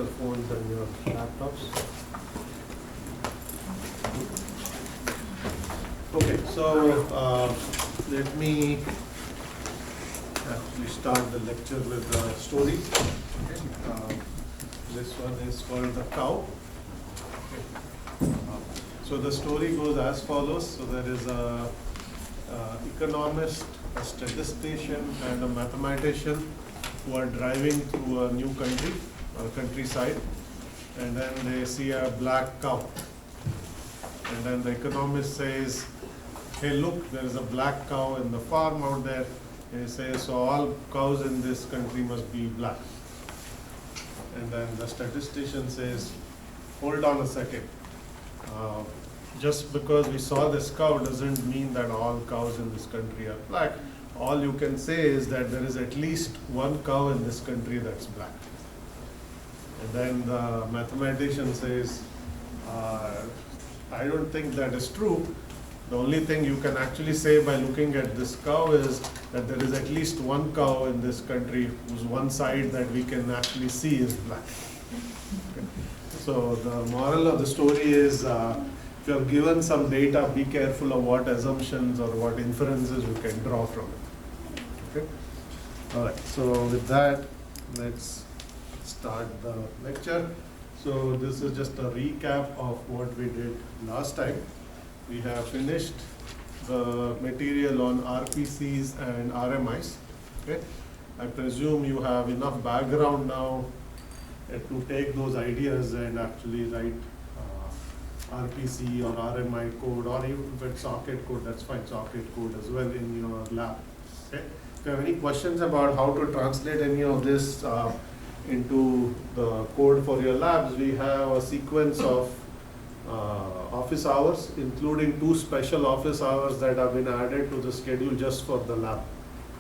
your phones and your laptops. Okay, so let me actually start the lecture with a story. Okay. This one is called The Cow. Okay. So the story goes as follows. So there is a economist, a statistician, and a mathematician who are driving through a new country, or countryside, and then they see a black cow. And then the economist says, hey, look, there is a black cow in the farm out there. And he says, so all cows in this country must be black. And then the statistician says, hold on a second. Just because we saw this cow doesn't mean that all cows in this country are black. All you can say is that there is at least one cow in this country that's black. And then the mathematician says, I don't think that is true. The only thing you can actually say by looking at this cow is that there is at least one cow in this country whose one side that we can actually see is black. Okay. So the moral of the story is, if you are given some data, be careful of what assumptions or what inferences you can draw from it. Okay. All right. So with that, let's start the lecture. So this is just a recap of what we did last time. We have finished the material on RPCs and RMIs. Okay. I presume you have enough background now to take those ideas and actually write RPC or RMI code, or even if it's socket code, that's fine, socket code as well in your lab. Okay. If you have any questions about how to translate any of this into the code for your labs, we have a sequence of office hours, including 2 special office hours that have been added to the schedule just for the lab.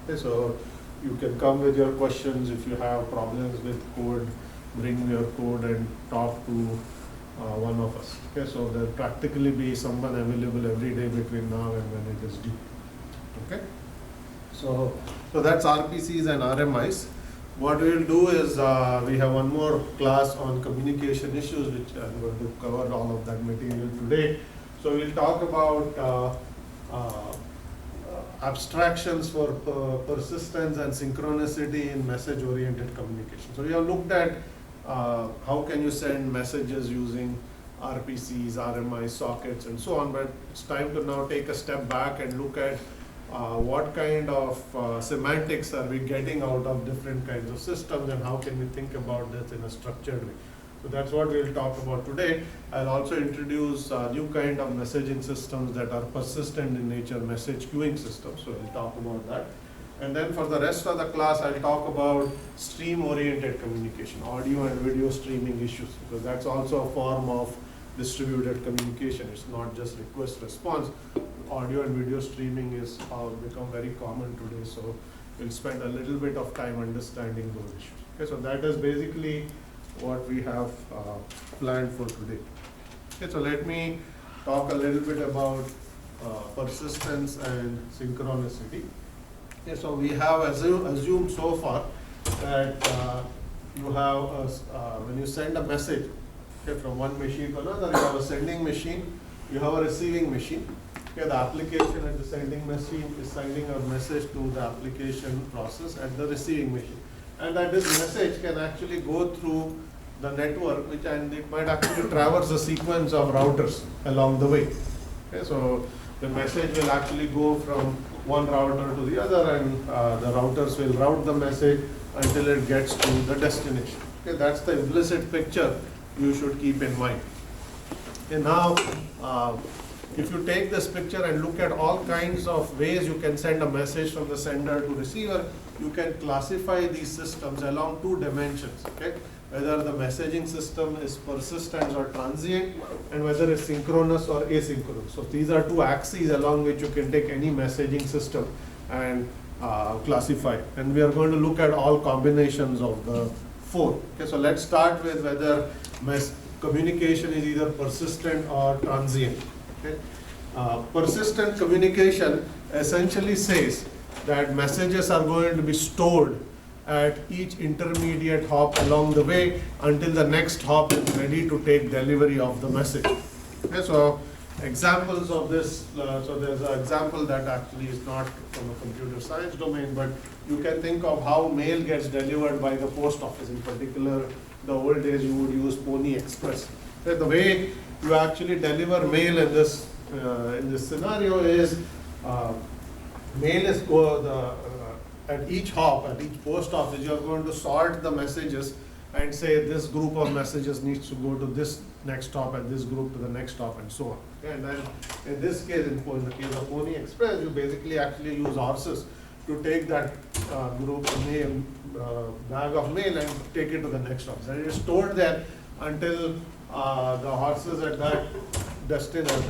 Okay, so you can come with your questions. If you have problems with code, bring your code and talk to one of us. Okay, so there'll practically be someone available every day between now and when it is due. Okay, so that's RPCs and RMIs. What we will do is we have one more class on communication issues, which I'm going to cover all of that material today. So we'll talk about abstractions for persistence and synchronicity in message-oriented communication. So we have looked at how can you send messages using RPCs, RMIs, sockets, and so on, but it's time to now take a step back and look at what kind of semantics are we getting out of different kinds of systems, and how can we think about this in a structured way. So that's what we'll talk about today. I'll also introduce a new kind of messaging systems that are persistent in nature, message-queuing systems. So we'll talk about that. And then for the rest of the class, I'll talk about stream-oriented communication, audio and video streaming issues, because that's also a form of distributed communication. It's not just request-response. Audio and video streaming is become very common today, so we'll spend a little bit of time understanding those issues. Okay, so that is basically what we have planned for today. Okay, so let me talk a little bit about persistence and synchronicity. Okay, so we have assumed so far that you have when you send a message, okay, from one machine to another, you have a sending machine, you have a receiving machine. Okay, the application at the sending machine is sending a message to the application process at the receiving machine, and that this message can actually go through the network, and it might actually traverse a sequence of routers along the way. Okay, so the message will actually go from one router to the other, and the routers will route the message until it gets to the destination. Okay, that's the implicit picture you should keep in mind. Okay, now if you take this picture and look at all kinds of ways you can send a message from the sender to receiver, you can classify these systems along 2 dimensions. Okay, whether the messaging system is persistent or transient, and whether it's synchronous or asynchronous. So these are 2 axes along which you can take any messaging system and classify. And we are going to look at all combinations of the 4. Okay, so let's start with whether communication is either persistent or transient. Okay. Persistent communication essentially says that messages are going to be stored at each intermediate hop along the way until the next hop is ready to take delivery of the message. Okay, so examples of this, so there's an example that actually is not from a computer science domain, but you can think of how mail gets delivered by the post office. In particular, the old days you would use Pony Express. Okay, the way you actually deliver mail in this scenario is mail is at each hop, at each post office, you are going to sort the messages and say this group of messages needs to go to this next stop and this group to the next stop and so on. Okay, and then in this case, in the case of Pony Express, you basically actually use horses to take that group of mail, bag of mail and take it to the next stop. And it is stored there until the horses at that destination,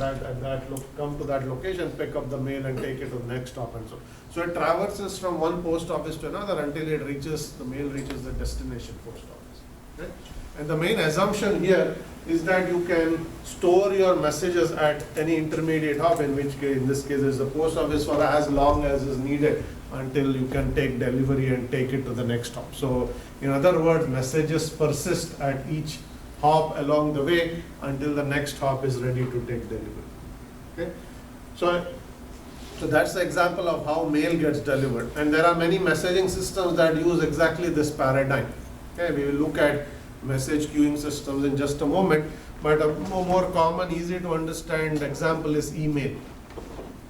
come to that location, pick up the mail and take it to the next stop and so on. So it traverses from one post office to another until the mail reaches the destination post office. Okay? And the main assumption here is that you can store your messages at any intermediate hop, in which case, in this case, is the post office for as long as is needed until you can take delivery and take it to the next hop. So in other words, messages persist at each hop along the way until the next hop is ready to take delivery. Okay? So that's the example of how mail gets delivered. And there are many messaging systems that use exactly this paradigm. Okay? We will look at message queuing systems in just a moment, but a more common, easy to understand example is email.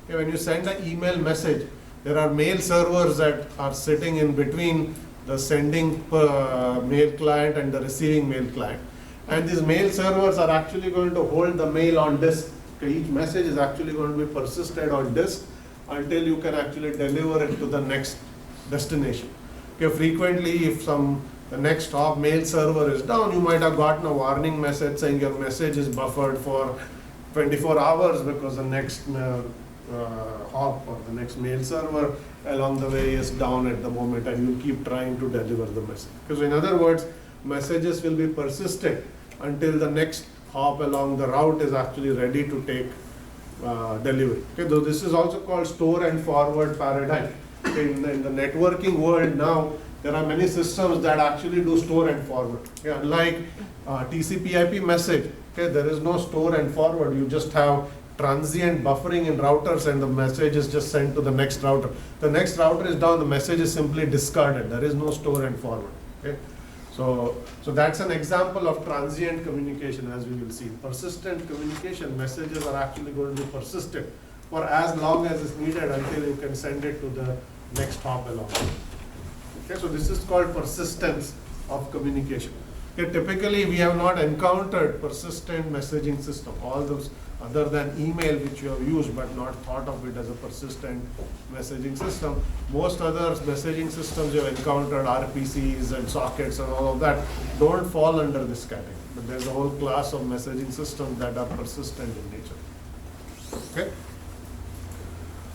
Okay? When you send an email message, there are mail servers that are sitting in between the sending mail client and the receiving mail client. And these mail servers are actually going to hold the mail on disk. Okay, each message is actually going to be persisted on disk until you can actually deliver it to the next destination. Okay, frequently, if the next hop mail server is down, you might have gotten a warning message saying your message is buffered for 24 hours because the next hop or the next mail server along the way is down at the moment, and you keep trying to deliver the message. Because in other words, messages will be persisted until the next hop along the route is actually ready to take delivery. Okay, though this is also called store and forward paradigm. Okay, in the networking world now, there are many systems that actually do store and forward. Okay, unlike TCP/IP message, okay, there is no store and forward. You just have transient buffering in routers, and the message is just sent to the next router. The next router is down, the message is simply discarded. There is no store and forward. Okay? So that's an example of transient communication, as we will see. Persistent communication, messages are actually going to be persistent for as long as is needed until you can send it to the next hop along. Okay, so this is called persistence of communication. Okay, typically, we have not encountered persistent messaging system. All those other than email, which you have used but not thought of it as a persistent messaging system. Most other messaging systems you have encountered, RPCs and sockets and all of that, don't fall under this category. But there's a whole class of messaging systems that are persistent in nature. Okay?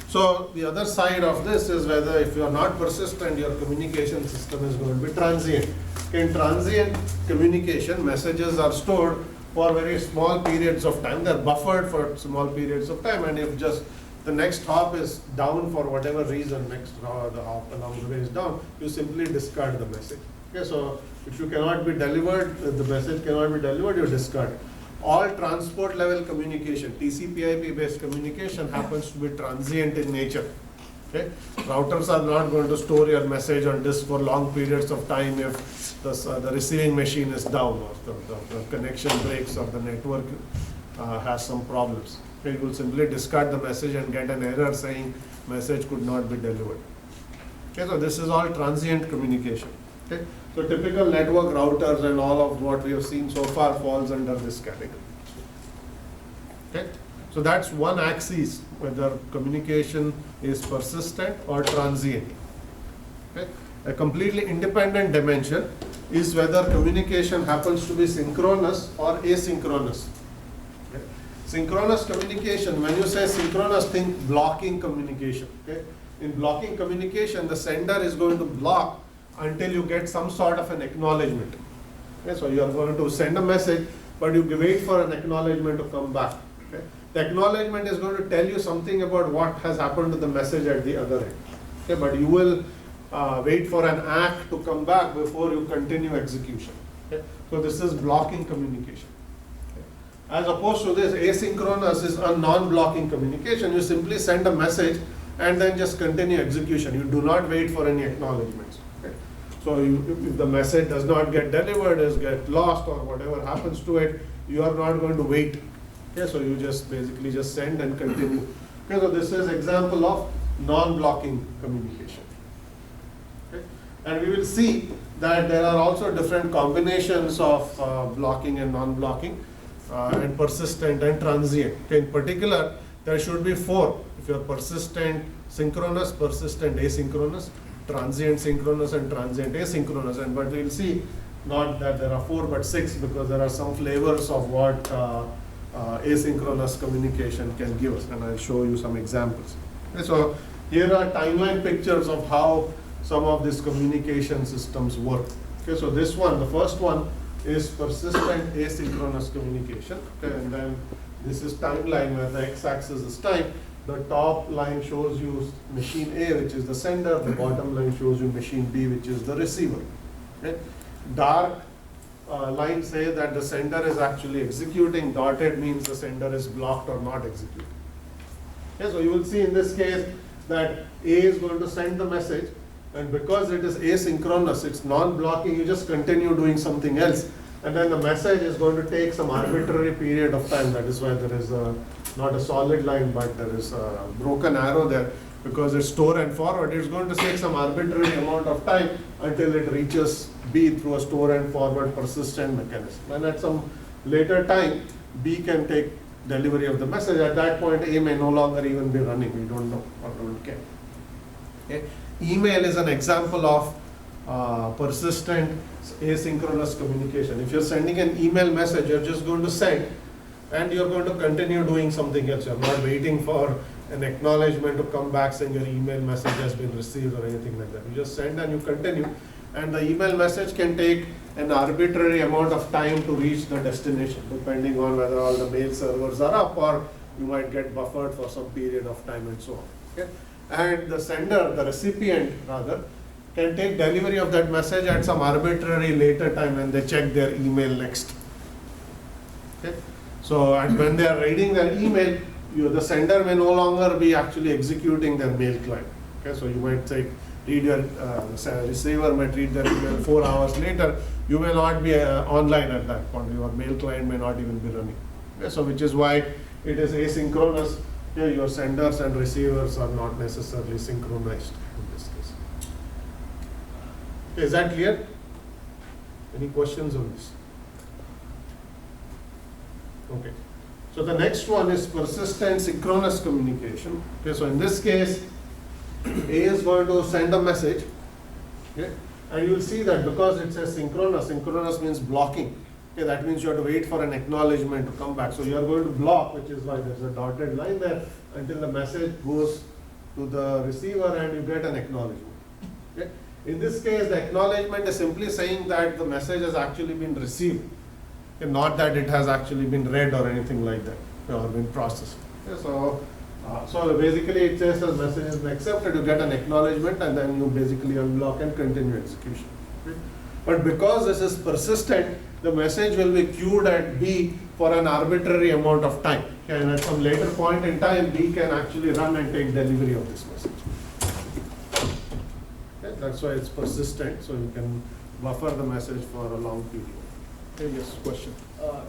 So the other side of this is whether if you are not persistent, your communication system is going to be transient. In transient communication, messages are stored for very small periods of time. They're buffered for small periods of time, and if just the next hop is down for whatever reason, the hop along the way is down, you simply discard the message. Okay, so if you cannot be delivered, the message cannot be delivered, you discard it. All transport level communication, TCP/IP based communication, happens to be transient in nature. Okay? Routers are not going to store your message on disk for long periods of time if the receiving machine is down, or the connection breaks, or the network has some problems. Okay? You will simply discard the message and get an error saying message could not be delivered. Okay? So this is all transient communication. Okay? So typical network routers and all of what we have seen so far falls under this category. Okay? So that's one axis, whether communication is persistent or transient. Okay? A completely independent dimension is whether communication happens to be synchronous or asynchronous. Okay? Synchronous communication, when you say synchronous, think blocking communication. Okay? In blocking communication, the sender is going to block until you get some sort of an acknowledgement. Okay? So you are going to send a message, but you wait for an acknowledgement to come back. Okay? The acknowledgement is going to tell you something about what has happened to the message at the other end. Okay? But you will wait for an act to come back before you continue execution. Okay? So this is blocking communication. As opposed to this, asynchronous is a non-blocking communication. You simply send a message and then just continue execution. You do not wait for any acknowledgements. Okay? So if the message does not get delivered, is get lost or whatever happens to it, you are not going to wait. Okay? So you just basically just send and continue. Okay? So this is example of non-blocking communication. Okay? And we will see that there are also different combinations of blocking and non-blocking. And persistent and transient. Okay, in particular, there should be 4. If you are persistent synchronous, persistent asynchronous, transient synchronous, and transient asynchronous. And but we will see not that there are 4 but 6 because there are some flavors of what asynchronous communication can give us, and I'll show you some examples. Okay, so here are timeline pictures of how some of these communication systems work. Okay, so this one, the first one, is persistent asynchronous communication. Okay, and then this is timeline where the x-axis is time. The top line shows you machine A, which is the sender. The bottom line shows you machine B, which is the receiver. Okay. Dark lines say that the sender is actually executing. Dotted means the sender is blocked or not executing. Okay, so you will see in this case that A is going to send the message. And because it is asynchronous, it's non-blocking, you just continue doing something else. And then the message is going to take some arbitrary period of time. That is why there is not a solid line, but there is a broken arrow there. Because it's store and forward, it's going to take some arbitrary amount of time until it reaches B through a store and forward persistent mechanism. And at some later time, B can take delivery of the message. At that point, A may no longer even be running. We don't know or don't care. Okay. Email is an example of persistent asynchronous communication. If you're sending an email message, you're just going to send and you're going to continue doing something else. You're not waiting for an acknowledgement to come back saying your email message has been received or anything like that. You just send and you continue. And the email message can take an arbitrary amount of time to reach the destination, depending on whether all the mail servers are up or you might get buffered for some period of time and so on. Okay? And the sender, the recipient rather, can take delivery of that message at some arbitrary later time when they check their email next. Okay? So when they are reading their email, the sender may no longer be actually executing their mail client. Okay? So you might read your receiver might read their email 4 hours later. You may not be online at that point. Your mail client may not even be running. Okay? So which is why it is asynchronous. Here your senders and receivers are not necessarily synchronized in this case. Is that clear? Any questions on this? Okay. So the next one is persistent synchronous communication. Okay, so in this case, A is going to send a message. Okay, and you will see that because it says synchronous, synchronous means blocking. Okay, that means you have to wait for an acknowledgement to come back. So you are going to block, which is why there's a dotted line there, until the message goes to the receiver and you get an acknowledgement. Okay? In this case, the acknowledgement is simply saying that the message has actually been received, okay, not that it has actually been read or anything like that, or been processed. Okay, so basically it says the message has been accepted, you get an acknowledgement, and then you basically unblock and continue execution. Okay? But because this is persistent, the message will be queued at B for an arbitrary amount of time. Okay, and at some later point in time, B can actually run and take delivery of this message. Okay, that's why it's persistent, so you can buffer the message for a long period. Okay, yes, question.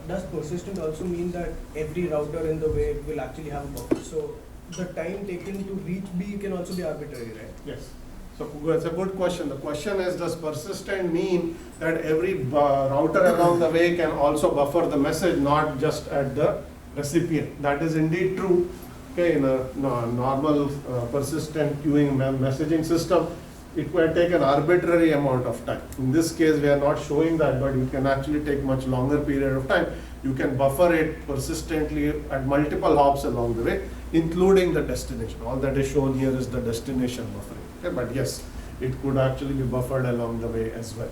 Does persistent also mean that every router in the way will actually have a buffer? So the time taken to reach B can also be arbitrary, right? Yes. So it's a good question. The question is, does persistent mean that every router along the way can also buffer the message, not just at the recipient? That is indeed true. Okay, in a normal persistent queuing messaging system, it will take an arbitrary amount of time. In this case, we are not showing that, but you can actually take much longer period of time. You can buffer it persistently at multiple hops along the way, including the destination. All that is shown here is the destination buffering. Okay, but yes, it could actually be buffered along the way as well.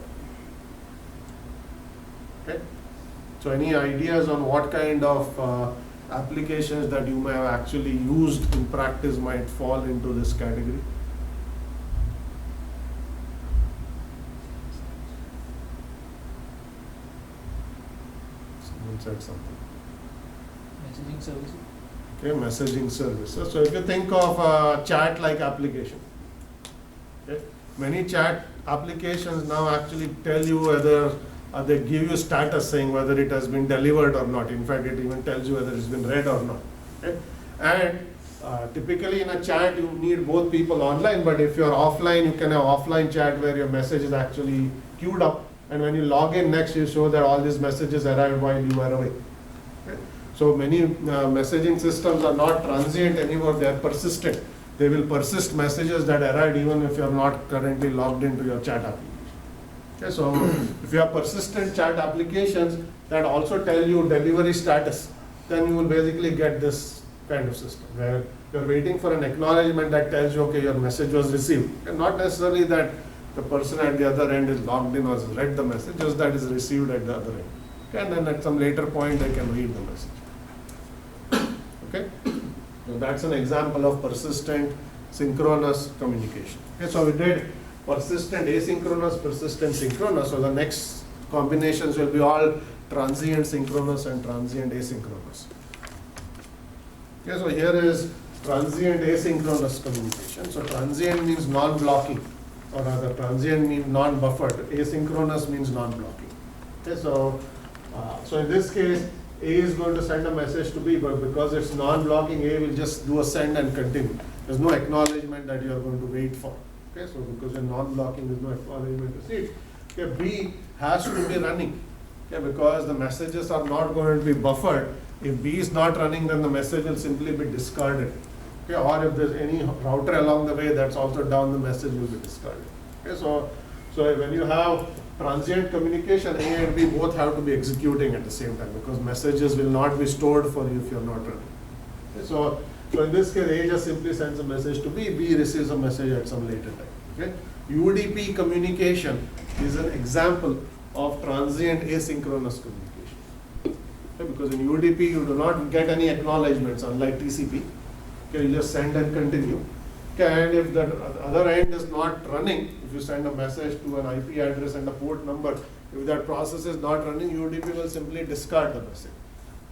Okay. So any ideas on what kind of applications that you may have actually used in practice might fall into this category? someone said something. Messaging services. Okay, messaging services. So if you think of a chat-like application, okay, many chat applications now actually tell you whether they give you status saying whether it has been delivered or not. In fact, it even tells you whether it's been read or not. Okay? And typically in a chat you need both people online, but if you're offline, you can have offline chat where your message is actually queued up, and when you log in next, you show that all these messages arrived while you were away. Okay? So many messaging systems are not transient anymore, they are persistent. They will persist messages that arrived even if you're not currently logged into your chat application. Okay, so if you have persistent chat applications that also tell you delivery status, then you will basically get this kind of system where you're waiting for an acknowledgement that tells you, okay, your message was received. And not necessarily that the person at the other end is logged in or has read the message, just that is received at the other end. Okay, and then at some later point they can read the message. Okay, so that's an example of persistent synchronous communication. Okay, so we did persistent asynchronous, persistent synchronous. So the next combinations will be all transient synchronous and transient asynchronous. Okay, so here is transient asynchronous communication. So transient means non-blocking, or rather transient means non-buffered. Asynchronous means non-blocking. Okay, so in this case, A is going to send a message to B, but because it's non-blocking, A will just do a send and continue. There's no acknowledgement that you are going to wait for. Okay, so because you're non-blocking, there's no acknowledgement received. Okay, B has to be running. Okay, because the messages are not going to be buffered. If B is not running, then the message will simply be discarded. Okay, or if there's any router along the way that's also down, the message will be discarded. Okay, so when you have transient communication, A and B both have to be executing at the same time, because messages will not be stored for you if you're not running. Okay, so in this case, A just simply sends a message to B, B receives a message at some later time. Okay? UDP communication is an example of transient asynchronous communication. Okay? Because in UDP, you do not get any acknowledgements, unlike TCP. Okay, you just send and continue. Okay, and if the other end is not running, if you send a message to an IP address and a port number, if that process is not running, UDP will simply discard the message.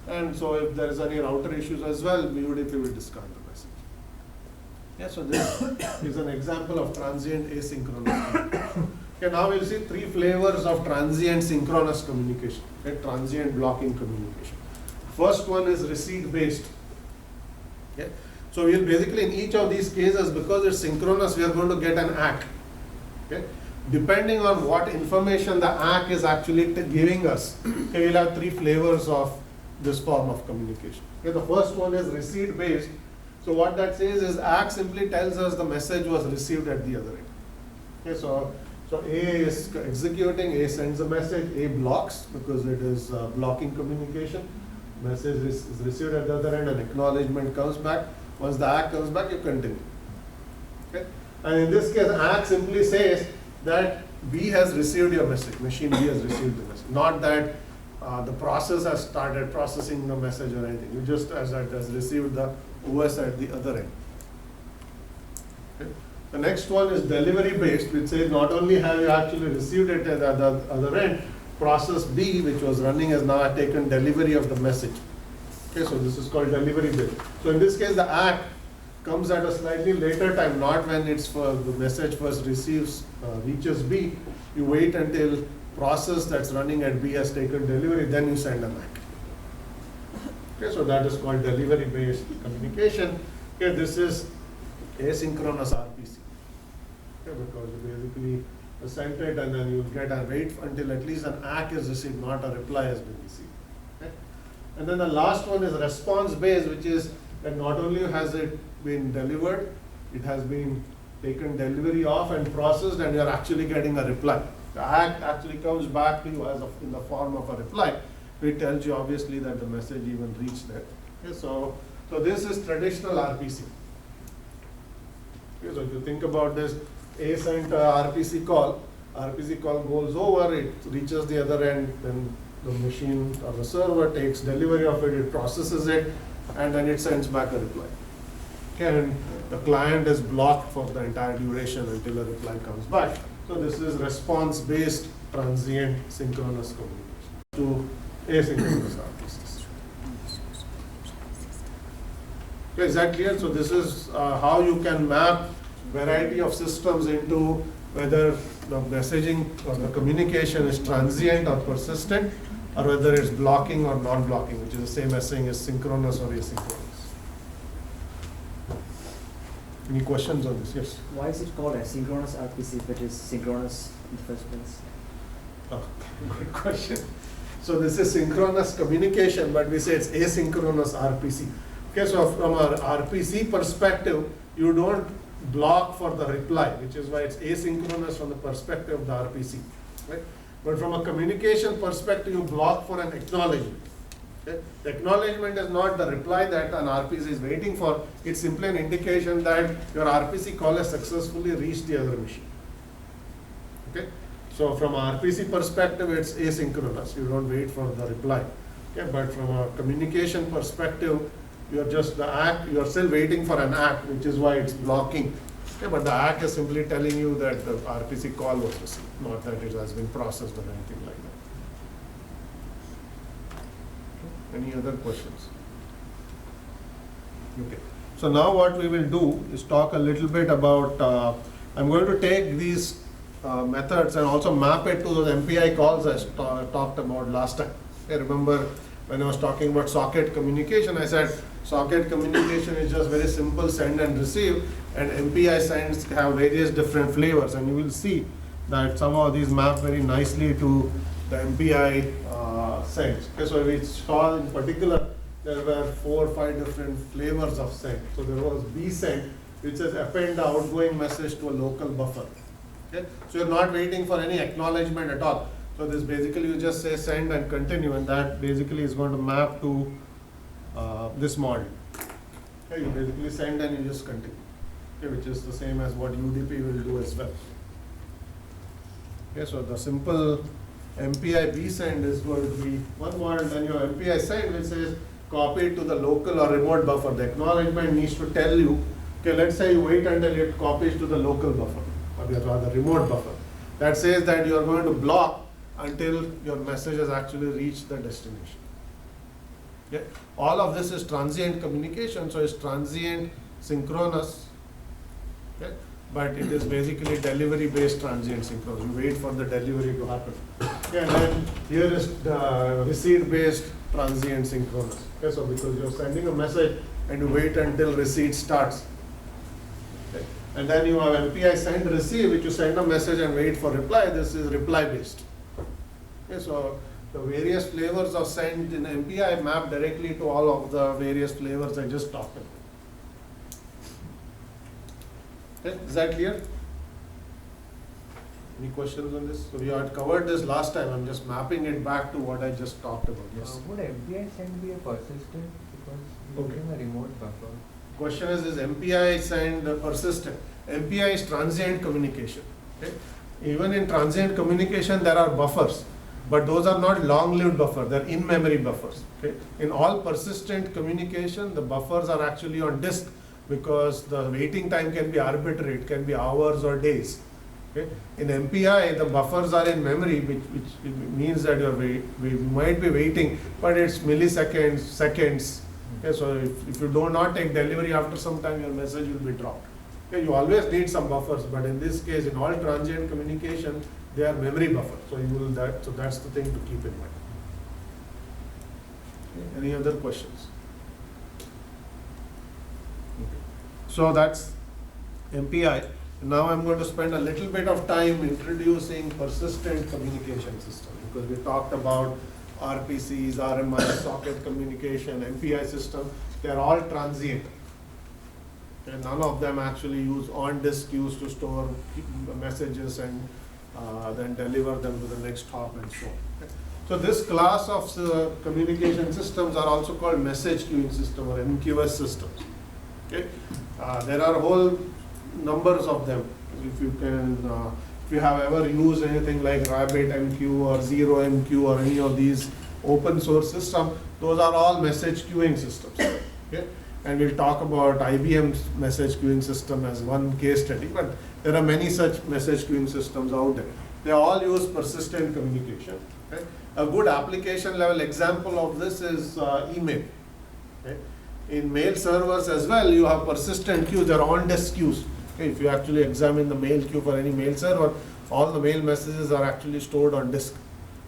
And so if there is any router issues as well, UDP will discard the message. Yeah, so this is an example of transient asynchronous. Okay, now we'll see three flavors of transient synchronous communication. Okay, transient blocking communication. First one is receipt based. Okay. So we'll basically in each of these cases, because it's synchronous, we are going to get an ACK. Okay. Depending on what information the ACK is actually giving us, okay, we'll have three flavors of this form of communication. Okay, the first one is receipt based. So what that says is ACK simply tells us the message was received at the other end. Okay, so A is executing, A sends a message, A blocks because it is blocking communication. Message is received at the other end, an acknowledgement comes back. Once the ACK comes back, you continue. Okay, and in this case, ACK simply says that B has received your message, machine B has received the message, not that the process has started processing the message or anything. You just as received the OS at the other end. Okay. The next one is delivery based, which says not only have you actually received it at the other end, process B, which was running, has now taken delivery of the message. Okay, so this is called delivery based. So in this case, the ACK comes at a slightly later time, not when it's for the message first reaches B. You wait until process that's running at B has taken delivery, then you send an ACK. Okay, so that is called delivery based communication. Okay, this is asynchronous RPC. Okay, because you basically send it and then you get a wait until at least an ACK is received, not a reply has been received. Okay? And then the last one is response based, which is that not only has it been delivered, it has been taken delivery of and processed, and you are actually getting a reply. The ACK actually comes back to you in the form of a reply. It tells you obviously that the message even reached there. Okay, so this is traditional RPC. Okay, so if you think about this, A sent a RPC call goes over, it reaches the other end, then the machine or the server takes delivery of it, it processes it, and then it sends back a reply. Okay, and the client is blocked for the entire duration until a reply comes back. So this is response-based transient synchronous communication. To asynchronous RPCs. Okay, is that clear? So this is how you can map variety of systems into whether the messaging or the communication is transient or persistent, or whether it's blocking or non-blocking, which is the same as saying is synchronous or asynchronous. Any questions on this? Yes. Why is it called asynchronous RPC if it is synchronous in the first place? Oh, good question. So this is synchronous communication, but we say it's asynchronous RPC. Okay, so from our RPC perspective, you don't block for the reply, which is why it's asynchronous from the perspective of the RPC, right? But from a communication perspective, you block for an acknowledgement. Okay? The acknowledgement is not the reply that an RPC is waiting for. It's simply an indication that your RPC call has successfully reached the other machine. Okay? So from a RPC perspective, it's asynchronous. You don't wait for the reply. Okay? But from a communication perspective, you're just the act, you're still waiting for an act, which is why it's blocking. Okay? But the act is simply telling you that the RPC call was received, not that it has been processed or anything like that. Any other questions? Okay. So now what we will do is talk a little bit about, I'm going to take these methods and also map it to those MPI calls I talked about last time. Okay, remember when I was talking about socket communication, I said socket communication is just very simple send and receive, and MPI sends have various different flavors, and you will see that some of these map very nicely to the MPI sends. Okay, so we saw in particular there were 4 or 5 different flavors of send. So there was B send, which is append the outgoing message to a local buffer. Okay, so you're not waiting for any acknowledgement at all. So this basically you just say send and continue, and that basically is going to map to this model. Okay, you basically send and you just continue. Okay, which is the same as what UDP will do as well. Okay, so the simple MPI B send is going to be one model, then your MPI send which says copy it to the local or remote buffer. The acknowledgement needs to tell you, okay, let's say you wait until it copies to the local buffer or the remote buffer. That says that you are going to block until your message has actually reached the destination. Okay? All of this is transient communication, so it's transient synchronous, okay? But it is basically delivery based transient synchronous. You wait for the delivery to happen. Okay? And then here is the receipt based transient synchronous. Okay? So because you're sending a message and you wait until receipt starts. Okay? And then you have MPI send receive, which you send a message and wait for reply. This is reply based. Okay, so the various flavors of send in MPI map directly to all of the various flavors I just talked about. Okay, is that clear? Any questions on this? So we had covered this last time. I'm just mapping it back to what I just talked about. Yes. Would MPI send be a persistent because Okay. using a remote buffer? Question is MPI send persistent? MPI is transient communication. Okay? Even in transient communication, there are buffers. But those are not long-lived buffers, they're in-memory buffers. Okay? In all persistent communication, the buffers are actually on disk because the waiting time can be arbitrary, it can be hours or days. Okay? In MPI, the buffers are in memory, which means that we might be waiting, but it's milliseconds, seconds. Okay? So if you do not take delivery after some time, your message will be dropped. Okay? You always need some buffers, but in this case, in all transient communication, they are memory buffer, so you will so that's the thing to keep in mind. Okay. Any other questions? Okay. So that's MPI. Now I'm going to spend a little bit of time introducing persistent communication system, because we talked about RPCs, RMI, socket communication, MPI system. They are all transient. And none of them actually use on-disk queues to store messages and then deliver them to the next hop and so on. Okay. So this class of communication systems are also called message queuing system or MQS systems. Okay. There are whole numbers of them. If you have ever used anything like Rabbit MQ or Zero MQ or any of these open source systems, those are all message queuing systems. Okay. And we'll talk about IBM's message queuing system as one case study, but there are many such message queuing systems out there. They all use persistent communication. Okay? A good application level example of this is email. Okay? In mail servers as well, you have persistent queues, they're on-disk queues. Okay? If you actually examine the mail queue for any mail server, all the mail messages are actually stored on disk,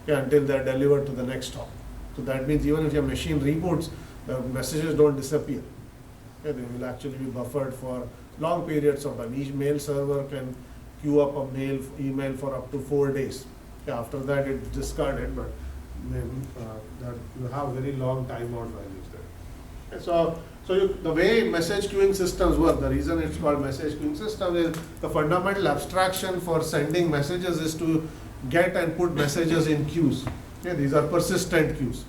okay, until they're delivered to the next hop. So that means even if your machine reboots, the messages don't disappear. Okay? They will actually be buffered for long periods of time. Each mail server can queue up a email for up to 4 days. Okay? After that, it's discarded, but then, that you have very long timeout values there. Okay? So the way message queuing systems work, the reason it's called message queuing system is the fundamental abstraction for sending messages is to get and put messages in queues. Okay? These are persistent queues.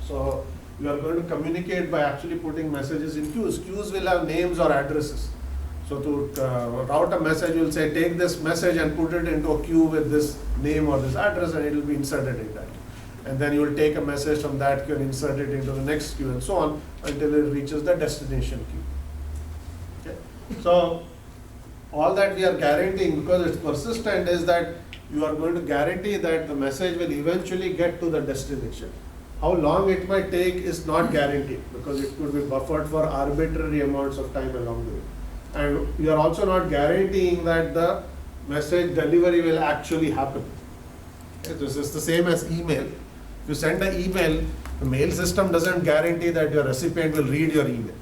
So you are going to communicate by actually putting messages in queues. Queues will have names or addresses. So to route a message, you will say, take this message and put it into a queue with this name or this address, and it will be inserted in that. And then you will take a message from that queue and insert it into the next queue and so on until it reaches the destination queue. Okay? So all that we are guaranteeing, because it's persistent, is that you are going to guarantee that the message will eventually get to the destination. How long it might take is not guaranteed, because it could be buffered for arbitrary amounts of time along the way. And you are also not guaranteeing that the message delivery will actually happen. Okay, this is the same as email. If you send an email, the mail system doesn't guarantee that your recipient will read your email.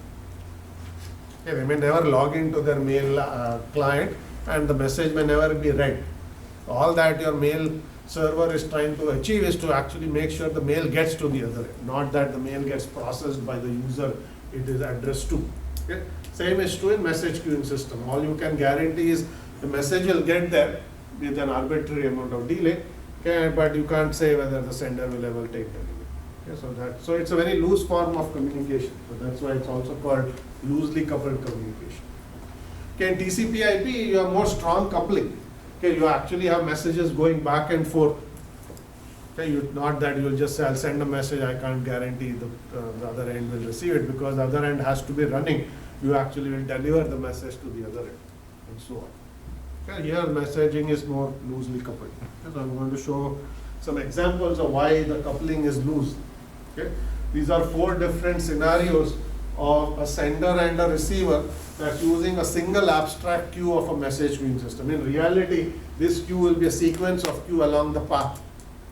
Okay, they may never log into their mail client, and the message may never be read. All that your mail server is trying to achieve is to actually make sure the mail gets to the other end, not that the mail gets processed by the user it is addressed to. Okay? Same is true in message queuing system. All you can guarantee is the message will get there with an arbitrary amount of delay, okay, but you can't say whether the sender will ever take delivery. Okay, so it's a very loose form of communication. So that's why it's also called loosely coupled communication. Okay, in TCP/IP you have more strong coupling. Okay, you actually have messages going back and forth. Okay, not that you'll just say, I'll send a message, I can't guarantee the other end will receive it, because the other end has to be running. You actually will deliver the message to the other end, and so on. Okay, here messaging is more loosely coupled. Okay, so I'm going to show some examples of why the coupling is loose. Okay, these are 4 different scenarios of a sender and a receiver that's using a single abstract queue of a message queuing system. In reality, this queue will be a sequence of queue along the path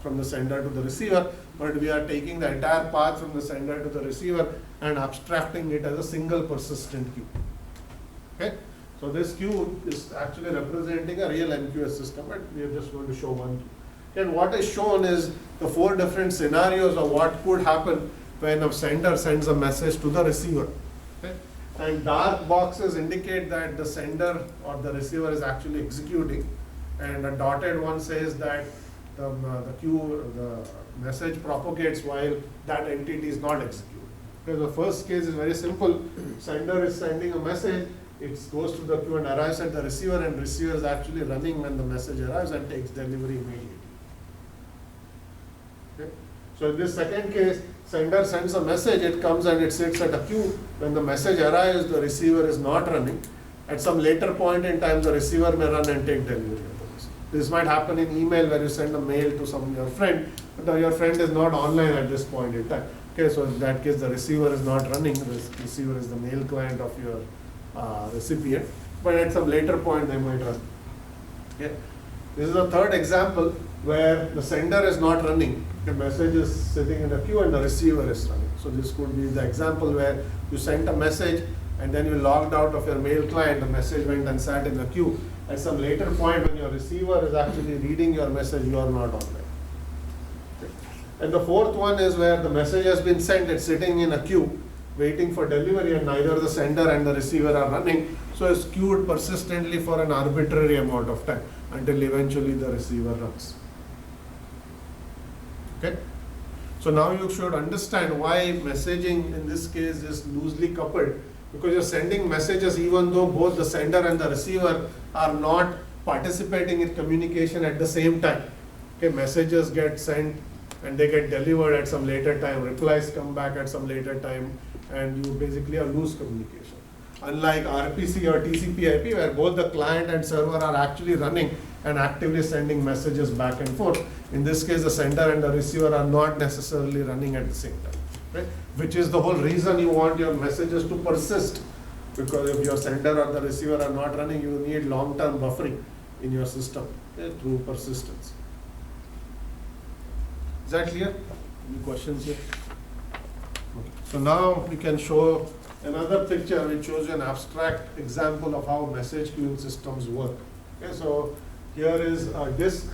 from the sender to the receiver, but we are taking the entire path from the sender to the receiver and abstracting it as a single persistent queue. Okay? So this queue is actually representing a real MQS system, but we are just going to show one queue. And what is shown is the 4 different scenarios of what could happen when a sender sends a message to the receiver. Okay? And dark boxes indicate that the sender or the receiver is actually executing, and a dotted one says that the message propagates while that entity is not executing. Because the first case is very simple. Sender is sending a message, it goes to the queue and arrives at the receiver, and receiver is actually running when the message arrives and takes delivery immediately. Okay? So in this second case, sender sends a message, it comes and it sits at a queue. When the message arrives, the receiver is not running. At some later point in time, the receiver may run and take delivery. This might happen in email where you send a mail to your friend, but your friend is not online at this point in time. Okay, so in that case, the receiver is not running. The receiver is the mail client of your recipient, but at some later point, they might run. Okay. This is a third example where the sender is not running. The message is sitting in a queue and the receiver is running. So this could be the example where you sent a message and then you logged out of your mail client, the message went and sat in the queue. At some later point when your receiver is actually reading your message, you are not online. Okay. And the fourth one is where the message has been sent, it's sitting in a queue, waiting for delivery, and neither the sender and the receiver are running. So it's queued persistently for an arbitrary amount of time until eventually the receiver runs. Okay. So now you should understand why messaging in this case is loosely coupled, because you're sending messages even though both the sender and the receiver are not participating in communication at the same time. Okay, messages get sent and they get delivered at some later time, replies come back at some later time, and you basically are loose communication. Unlike RPC or TCP/IP, where both the client and server are actually running and actively sending messages back and forth, In this case, the sender and the receiver are not necessarily running at the same time, right? Which is the whole reason you want your messages to persist. Because if your sender or the receiver are not running, you need long-term buffering in your system, okay, through persistence. Is that clear? Any questions here? Okay. So now we can show another picture which shows you an abstract example of how message queuing systems work. Okay, so here is a disk.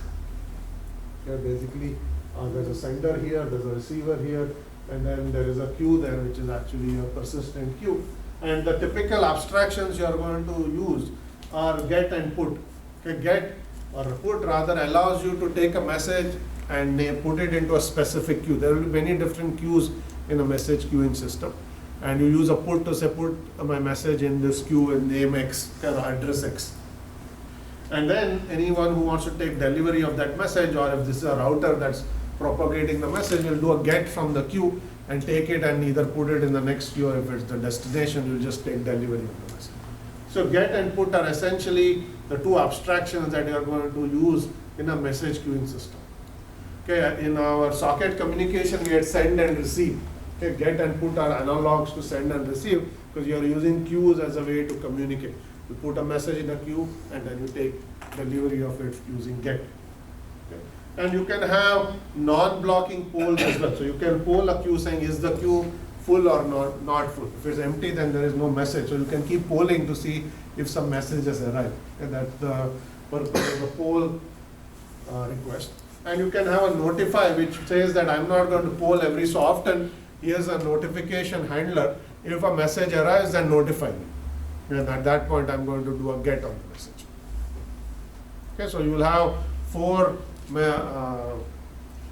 Here basically there's a sender here, there's a receiver here, and then there is a queue there which is actually a persistent queue. And the typical abstractions you are going to use are get and put. Okay, get or put rather allows you to take a message and put it into a specific queue. There will be many different queues in a message queuing system. And you use a put to say put my message in this queue in name X or address X. And then anyone who wants to take delivery of that message, or if this is a router that's propagating the message, will do a get from the queue and take it and either put it in the next queue, or if it's the destination, you'll just take delivery of the message. So get and put are essentially the two abstractions that you are going to use in a message queuing system. Okay, in our socket communication, we had send and receive. Okay, get and put are analogs to send and receive, because you are using queues as a way to communicate. You put a message in a queue and then you take delivery of it using get. Okay. And you can have non-blocking polls as well. So you can poll a queue saying, is the queue full or not full? If it's empty, then there is no message. So you can keep polling to see if some messages arrive. And that's the purpose of the poll request. And you can have a notify which says that I'm not going to poll every so often. Here's a notification handler. If a message arrives, then notify me. And at that point, I'm going to do a get on the message. Okay, so you will have four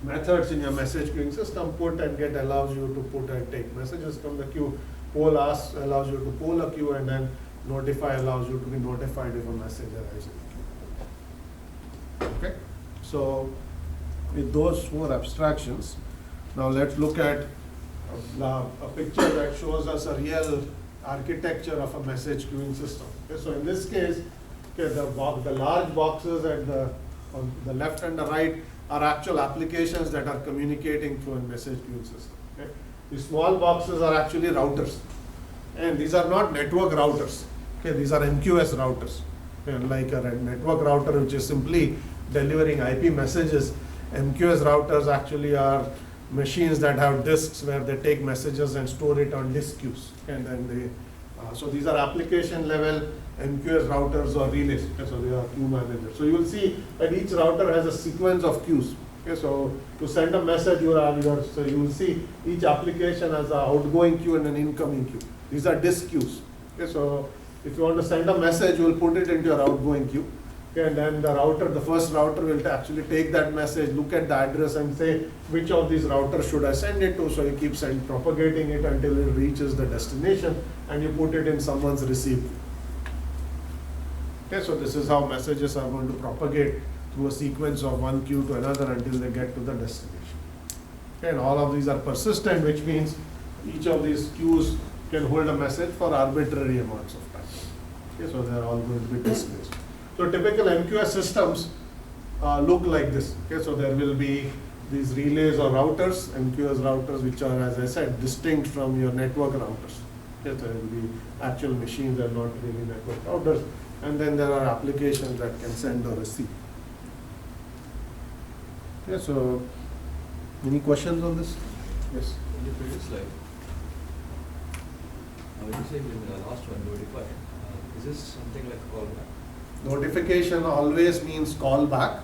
methods in your message queuing system. Put and get allows you to put and take messages from the queue. Poll ask allows you to poll a queue, and then notify allows you to be notified if a message arrives in the queue. Okay, so with those four abstractions, now let's look at a picture that shows us a real architecture of a message queuing system. Okay, so in this case, okay, the large boxes on the left and the right are actual applications that are communicating through a message queuing system. Okay. The small boxes are actually routers, and these are not network routers. Okay, these are MQS routers. Okay, like a network router which is simply delivering IP messages. MQS routers actually are machines that have disks where they take messages and store it on disk queues, and then they so these are application level MQS routers or relays. Okay, so they are queue managers. So you will see that each router has a sequence of queues. Okay, so to send a message, so you will see each application has an outgoing queue and an incoming queue. These are disk queues. Okay, so if you want to send a message, you will put it into your outgoing queue. Okay, and then the first router will actually take that message, look at the address and say, which of these routers should I send it to? So you keep propagating it until it reaches the destination, and you put it in someone's receive queue. Okay, so this is how messages are going to propagate through a sequence of one queue to another until they get to the destination. Okay, and all of these are persistent, which means each of these queues can hold a message for arbitrary amounts of time. Okay, so they are all going to be displaced. So typical MQS systems look like this. Okay, so there will be these relays or routers, MQS routers, which are, as I said, distinct from your network routers. Okay, there will be actual machines that are not really network routers, and then there are applications that can send or receive. Okay, so any questions on this? Yes. In the previous slide, when you say in the last one, notify, is this something like a callback? Notification always means callback.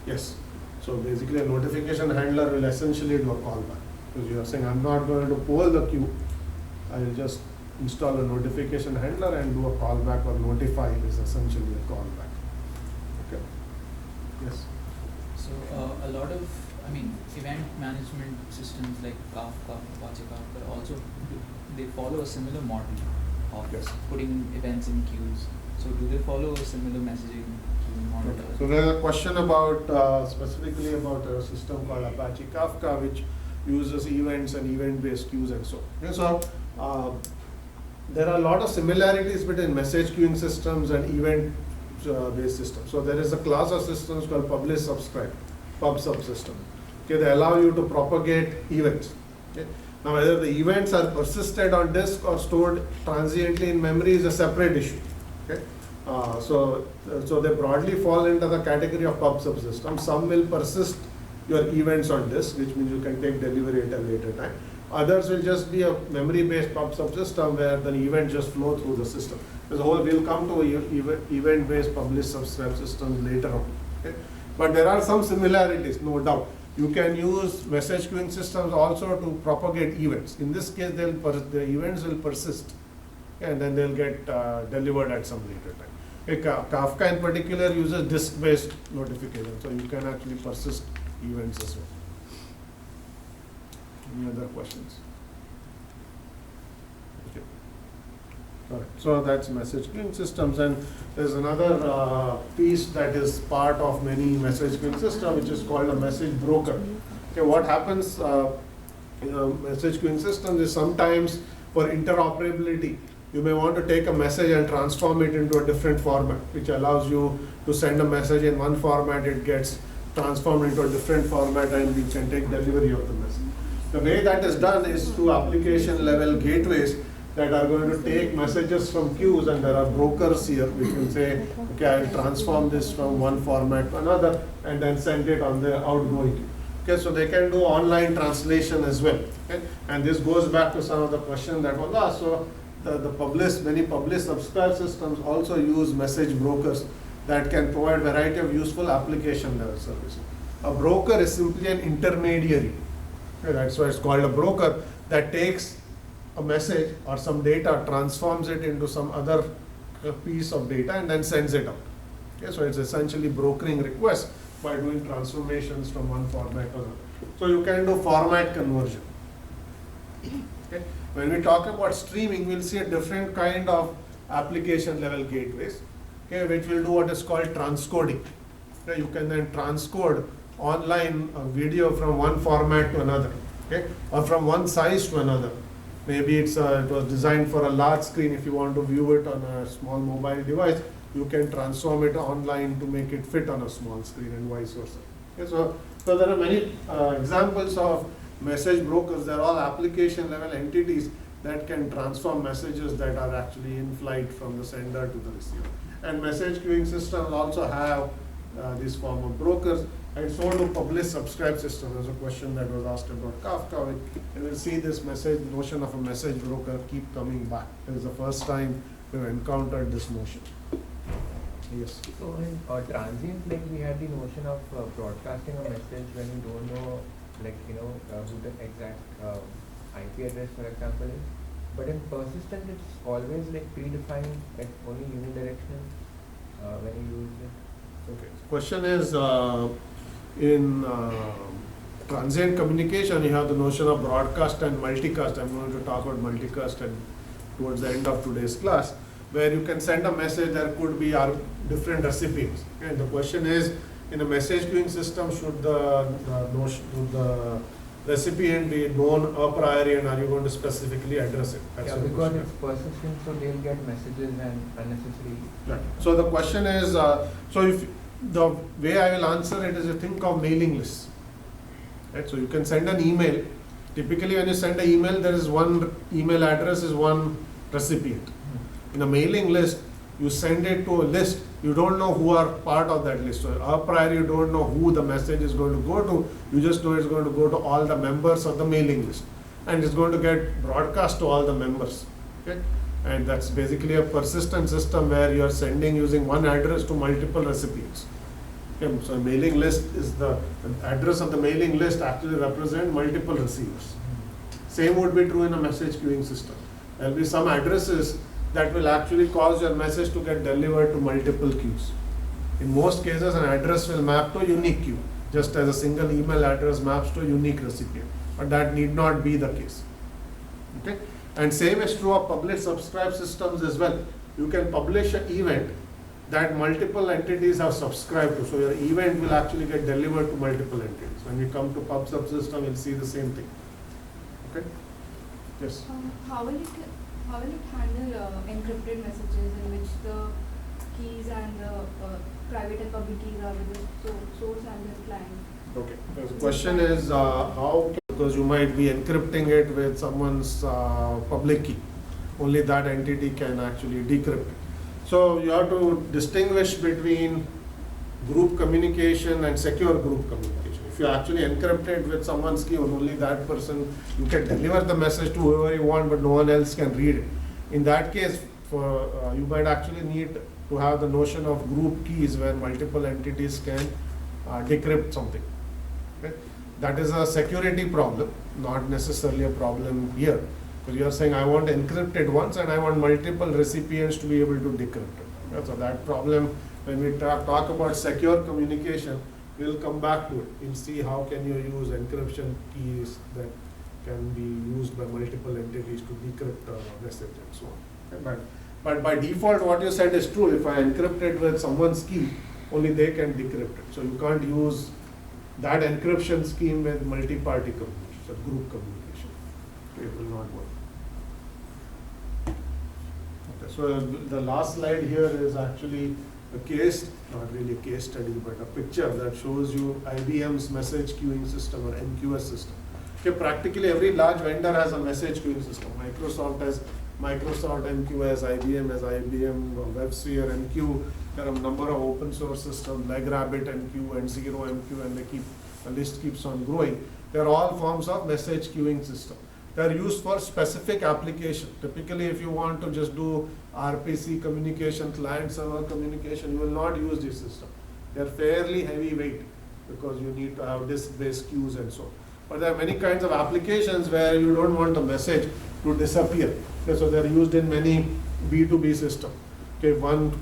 Yes. So basically a notification handler will essentially do a callback. Because you are saying, I'm not going to poll the queue. I will just install a notification handler and do a callback, or notify is essentially a callback. Okay. Yes. So a lot of, event management systems like Kafka, Apache Kafka also they follow a similar model of Yes. putting events in queues. So do they follow a similar messaging queue model? Okay. So there's a question about specifically about a system called Apache Kafka, which uses events and event-based queues and so on. Okay, so there are a lot of similarities between message queuing systems and event-based systems. So there is a class of systems called publish subscribe. pub subsystem. Okay, they allow you to propagate events. Okay. Now whether the events are persisted on disk or stored transiently in memory is a separate issue. Okay. So they broadly fall into the category of pub subsystems. Some will persist your events on disk, which means you can take delivery at a later time. Others will just be a memory-based pub subsystem where the events just flow through the system. We'll come to event-based publish subscribe systems later on. Okay? But there are some similarities, no doubt. You can use message queuing systems also to propagate events. In this case, the events will persist, and then they'll get delivered at some later time. Kafka in particular uses disk-based notification, so you can actually persist events as well. Any other questions? Okay. All right. So that's message queuing systems, and there's another piece that is part of many message queuing systems, which is called a message broker. Okay, what happens in a message queuing system is sometimes for interoperability, you may want to take a message and transform it into a different format, which allows you to send a message in one format, it gets transformed into a different format, and we can take delivery of the message. The way that is done is through application level gateways that are going to take messages from queues, and there are brokers here which will say, okay, I'll transform this from one format to another and then send it on the outgoing queue. Okay, so they can do online translation as well. Okay? And this goes back to some of the question that was asked. So many publish subscribe systems also use message brokers that can provide variety of useful application level services. A broker is simply an intermediary. Okay, that's why it's called a broker, that takes a message or some data, transforms it into some other piece of data, and then sends it out. Okay, so it's essentially brokering requests by doing transformations from one format to another. So you can do format conversion. Okay. When we talk about streaming, we'll see a different kind of application level gateways, okay, which will do what is called transcoding. Okay, you can then transcode online a video from one format to another, okay, or from one size to another. Maybe it was designed for a large screen. If you want to view it on a small mobile device, you can transform it online to make it fit on a small screen, and vice versa. Okay, so there are many examples of message brokers. They're all application level entities that can transform messages that are actually in flight from the sender to the receiver. And message queuing systems also have this form of brokers, and so do publish subscribe system. There's a question that was asked about Kafka, and we'll see this notion of a message broker keep coming back. It is the first time we've encountered this notion. Yes. So in transient, like we had the notion of broadcasting a message when you don't know, like who the exact IP address, for example, is. But in persistent, it's always like predefined, like only unidirectional when you use it. Okay. Question is in transient communication, you have the notion of broadcast and multicast. I'm going to talk about multicast towards the end of today's class, where you can send a message. There could be different recipients. Okay? The question is, in a message queuing system, should the recipient be known a priori, and are you going to specifically address it? That's Yeah, your because question. it's persistent, so they'll get messages and unnecessary. Right. So the question is, so if the way I will answer it is, you think of mailing lists. Right? So you can send an email. Typically, when you send an email, there is one email address, is one recipient. In a mailing list, you send it to a list. You don't know who are part of that list. So a priori, you don't know who the message is going to go to. You just know it's going to go to all the members of the mailing list, and it's going to get broadcast to all the members. Okay? And that's basically a persistent system where you are sending using one address to multiple recipients. Okay? So a mailing list is the address of the mailing list actually represent multiple receivers. Same would be true in a message queuing system. There will be some addresses that will actually cause your message to get delivered to multiple queues. In most cases, an address will map to a unique queue, just as a single email address maps to a unique recipient. But that need not be the case. Okay? And same is true of publish subscribe systems as well. You can publish an event that multiple entities have subscribed to. So your event will actually get delivered to multiple entities. When we come to pub subsystem, we'll see the same thing. Okay? Yes? How will it handle encrypted messages in which the keys and the private and public keys are with the source and the client? Okay. The question is how, because you might be encrypting it with someone's public key. Only that entity can actually decrypt it. So you have to distinguish between group communication and secure group communication. If you actually encrypt it with someone's key, only that person, you can deliver the message to whoever you want, but no one else can read it. In that case, you might actually need to have the notion of group keys where multiple entities can decrypt something. Okay? That is a security problem, not necessarily a problem here. Because you are saying I want to encrypt it once and I want multiple recipients to be able to decrypt it. Okay? So that problem, when we talk about secure communication, we'll come back to it. We'll see how can you use encryption keys that can be used by multiple entities to decrypt a message and so on. Okay? But by default, what you said is true. If I encrypt it with someone's key, only they can decrypt it. So you can't use that encryption scheme with multi-party communication, so group communication. Okay, it will not work. Okay, so the last slide here is actually a case, not really a case study, but a picture that shows you IBM's message queuing system or MQS system. Okay, practically every large vendor has a message queuing system. Microsoft has Microsoft MQS, IBM has IBM, WebSphere MQ. There are a number of open source systems like Rabbit MQ and Zero MQ, and the list keeps on growing. They are all forms of message queuing system. They are used for specific application. Typically, if you want to just do RPC communication, client-server communication, you will not use this system. They are fairly heavyweight because you need to have disk-based queues and so on. But there are many kinds of applications where you don't want a message to disappear. Okay, so they are used in many B2B systems. Okay, one,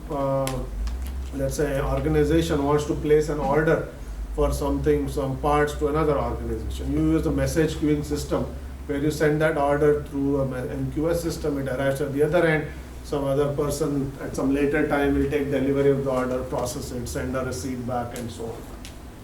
let's say, organization wants to place an order for something, some parts to another organization. You use the message queuing system where you send that order through a MQS system, it arrives at the other end, some other person at some later time will take delivery of the order, process it, send a receipt back and so on.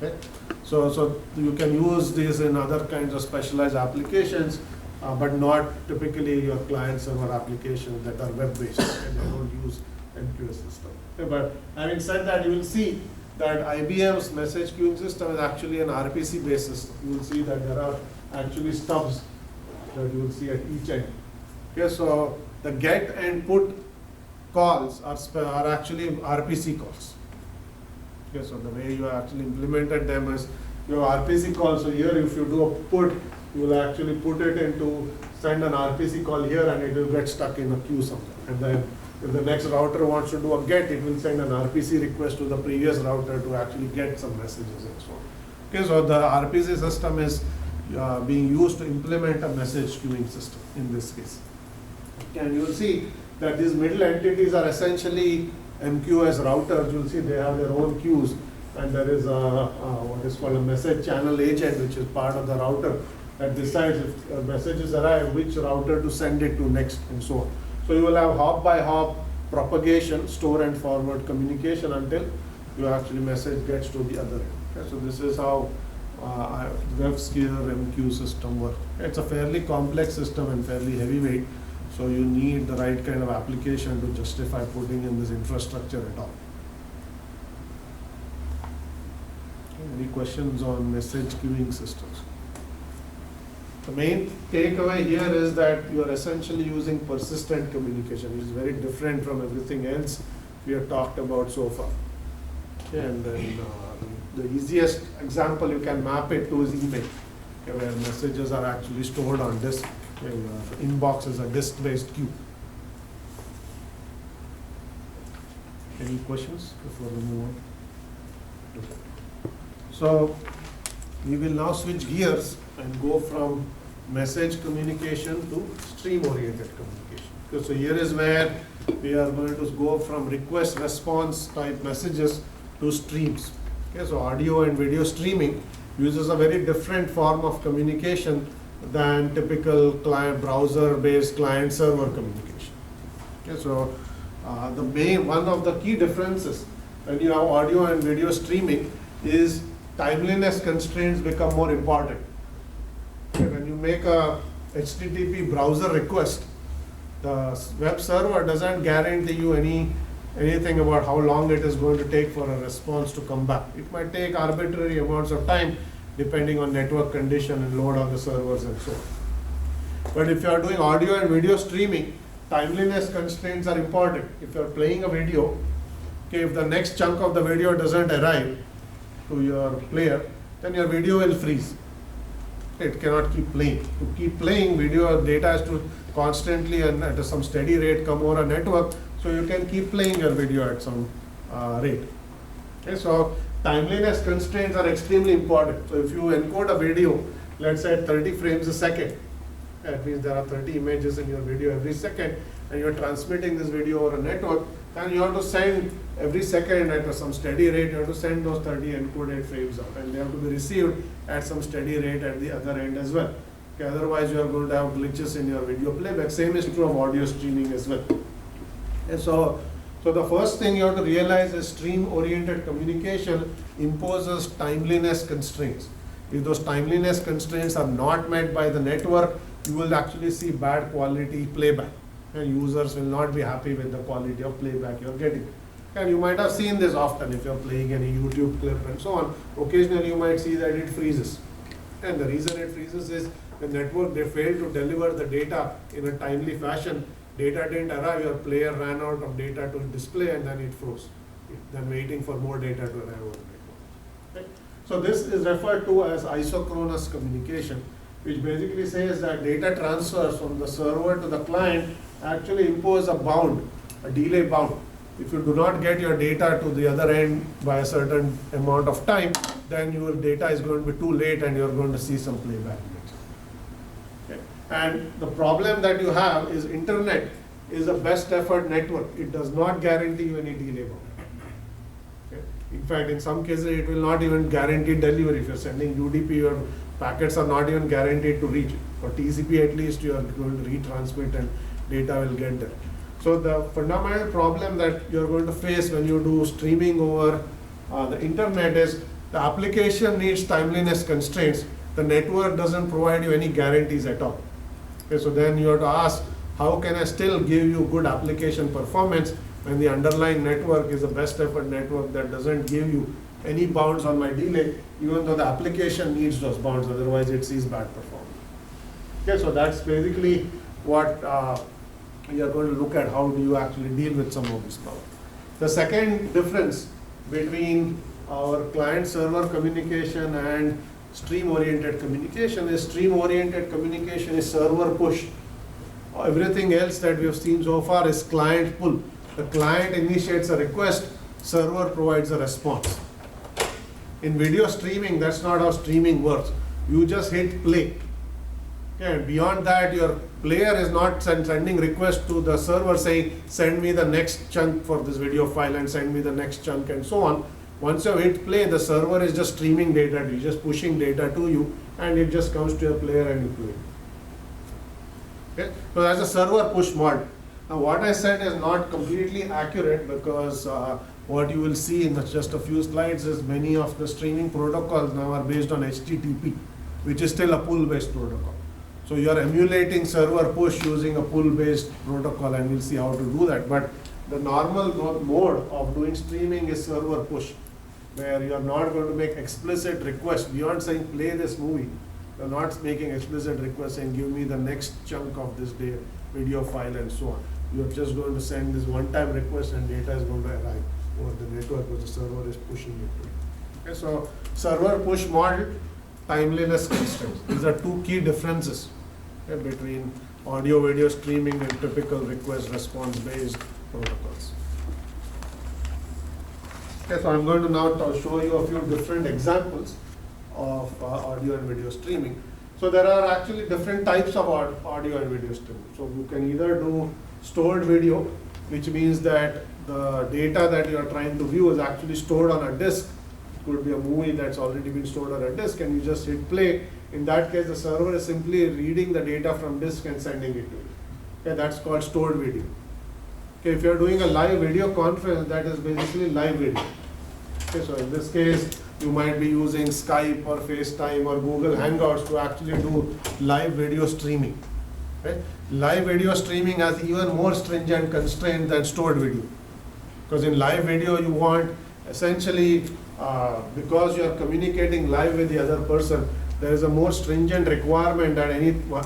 Okay? So you can use these in other kinds of specialized applications, but not typically your client server applications that are web-based and they don't use MQS system. Okay, but having said that, you will see that IBM's message queuing system is actually an RPC based system. You will see that there are actually stubs that you will see at each end. Okay, so the get and put calls are actually RPC calls. Okay, so the way you actually implemented them is your RPC call. So here, if you do a put, you will actually put it into send an RPC call here, and it will get stuck in a queue somewhere. And then if the next router wants to do a get, it will send an RPC request to the previous router to actually get some messages and so on. Okay, so the RPC system is being used to implement a message queuing system in this case. Okay, and you will see that these middle entities are essentially MQS routers. You will see they have their own queues, and there is what is called a message channel agent, which is part of the router that decides if messages arrive, which router to send it to next, and so on. So you will have hop by hop propagation, store and forward communication until your actually message gets to the other end. Okay, so this is how WebSphere MQ system works. It's a fairly complex system and fairly heavyweight, so you need the right kind of application to justify putting in this infrastructure at all. Any questions on message queuing systems? The main takeaway here is that you are essentially using persistent communication, which is very different from everything else we have talked about so far. Okay, and then the easiest example you can map it to is email, okay, where messages are actually stored on disk. Okay, inbox is a disk-based queue. Any questions before we move on? Okay. So we will now switch gears and go from message communication to stream-oriented communication. Okay, so here is where we are going to go from request response type messages to streams. Okay, so audio and video streaming uses a very different form of communication than typical client browser-based client-server communication. Okay, so one of the key differences when you have audio and video streaming is timeliness constraints become more important. Okay, when you make a HTTP browser request, the web server doesn't guarantee you anything about how long it is going to take for a response to come back. It might take arbitrary amounts of time, depending on network condition and load on the servers and so on. But if you are doing audio and video streaming, timeliness constraints are important. If you are playing a video, okay, if the next chunk of the video doesn't arrive to your player, then your video will freeze. It cannot keep playing. To keep playing, video data has to constantly and at some steady rate come over a network, so you can keep playing your video at some rate. Okay, so timeliness constraints are extremely important. So if you encode a video, let's say at 30 frames a second, that means there are 30 images in your video every second, and you're transmitting this video over a network, then you have to send every second at some steady rate, you have to send those 30 encoded frames out, and they have to be received at some steady rate at the other end as well. Okay, otherwise you are going to have glitches in your video playback. Same is true of audio streaming as well. And so the first thing you have to realize is stream-oriented communication imposes timeliness constraints. If those timeliness constraints are not met by the network, you will actually see bad quality playback, and users will not be happy with the quality of playback you're getting. And you might have seen this often if you're playing any YouTube clip and so on. Occasionally you might see that it freezes. And the reason it freezes is the network, they failed to deliver the data in a timely fashion. Data didn't arrive, your player ran out of data to display, and then it froze. Then waiting for more data to arrive over the network. Okay? So this is referred to as isochronous communication, which basically says that data transfers from the server to the client actually impose a bound, a delay bound. If you do not get your data to the other end by a certain amount of time, then your data is going to be too late and you're going to see some playback. Okay. And the problem that you have is internet is a best effort network. It does not guarantee you any delay bound. Okay. In fact, in some cases, it will not even guarantee delivery. If you're sending UDP, your packets are not even guaranteed to reach. For TCP at least, you are going to retransmit and data will get there. So the fundamental problem that you're going to face when you do streaming over the internet is the application needs timeliness constraints. The network doesn't provide you any guarantees at all. Okay, so then you have to ask, how can I still give you good application performance when the underlying network is a best effort network that doesn't give you any bounds on my delay, even though the application needs those bounds, otherwise it sees bad performance. Okay, so that's basically what we are going to look at, how do you actually deal with some of this problem. The second difference between our client-server communication and stream-oriented communication is stream-oriented communication is server push. Everything else that we have seen so far is client pull. The client initiates a request, server provides a response. In video streaming, that's not how streaming works. You just hit play. Okay, and beyond that, your player is not sending request to the server saying, send me the next chunk for this video file and send me the next chunk and so on. Once you hit play, the server is just streaming data to you, just pushing data to you, and it just comes to your player and you play. Okay? So that's a server push model. Now what I said is not completely accurate, because what you will see in just a few slides is many of the streaming protocols now are based on HTTP, which is still a pull-based protocol. So you are emulating server push using a pull-based protocol, and we'll see how to do that. But the normal mode of doing streaming is server push, where you are not going to make explicit requests beyond saying play this movie. You're not making explicit requests saying give me the next chunk of this video file and so on. You're just going to send this one-time request and data is going to arrive over the network because the server is pushing it to you. Okay, so server push model, timeliness constraints. These are two key differences between audio video streaming and typical request response based protocols. Okay, so I'm going to now show you a few different examples of audio and video streaming. So there are actually different types of audio and video streaming. So you can either do stored video, which means that the data that you are trying to view is actually stored on a disk. It could be a movie that's already been stored on a disk, and you just hit play. In that case, the server is simply reading the data from disk and sending it to you. Okay, that's called stored video. Okay, if you're doing a live video conference, that is basically live video. Okay, so in this case, you might be using Skype or FaceTime or Google Hangouts to actually do live video streaming. Okay? Live video streaming has even more stringent constraints than stored video. Because in live video, you want essentially because you are communicating live with the other person, there is a more stringent requirement that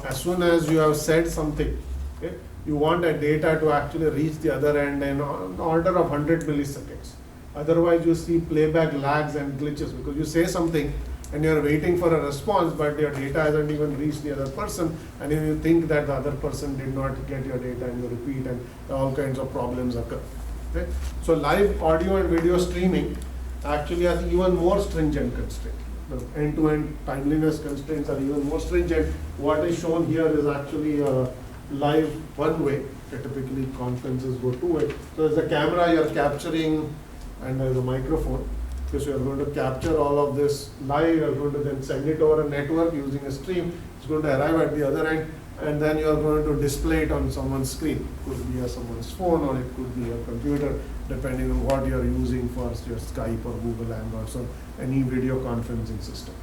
as soon as you have said something, okay, you want that data to actually reach the other end in an order of 100 milliseconds. Otherwise, you see playback lags and glitches because you say something and you're waiting for a response, but your data hasn't even reached the other person, and then you think that the other person did not get your data, and you repeat, and all kinds of problems occur. Okay? So live audio and video streaming actually has even more stringent constraints. The end-to-end timeliness constraints are even more stringent. What is shown here is actually live one way. Typically conferences go two way. So there's a camera you're capturing, and there's a microphone. Because you're going to capture all of this live, you're going to then send it over a network using a stream. It's going to arrive at the other end, and then you're going to display it on someone's screen. It could be someone's phone, or it could be a computer, depending on what you're using for your Skype or Google Hangouts or any video conferencing system.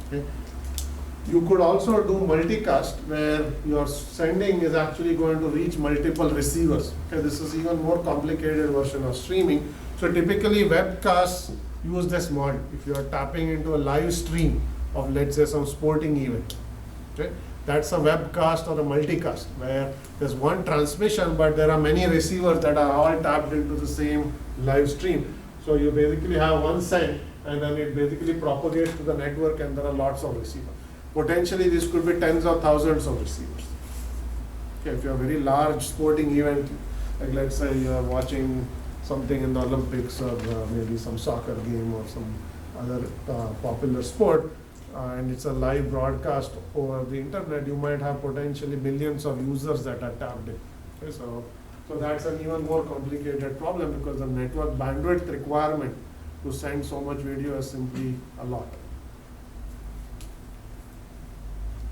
Okay. You could also do multicast, where your sending is actually going to reach multiple receivers. Okay, this is even more complicated version of streaming. So typically webcasts use this model. If you are tapping into a live stream of, let's say, some sporting event, okay, that's a webcast or a multicast, where there's one transmission, but there are many receivers that are all tapped into the same live stream. So you basically have one send, and then it basically propagates to the network, and there are lots of receivers. Potentially, this could be tens of thousands of receivers. Okay, if you have a very large sporting event, like let's say you are watching something in the Olympics, or maybe some soccer game or some other popular sport, and it's a live broadcast over the internet, you might have potentially millions of users that are tapped in. Okay, so that's an even more complicated problem, because the network bandwidth requirement to send so much video is simply a lot.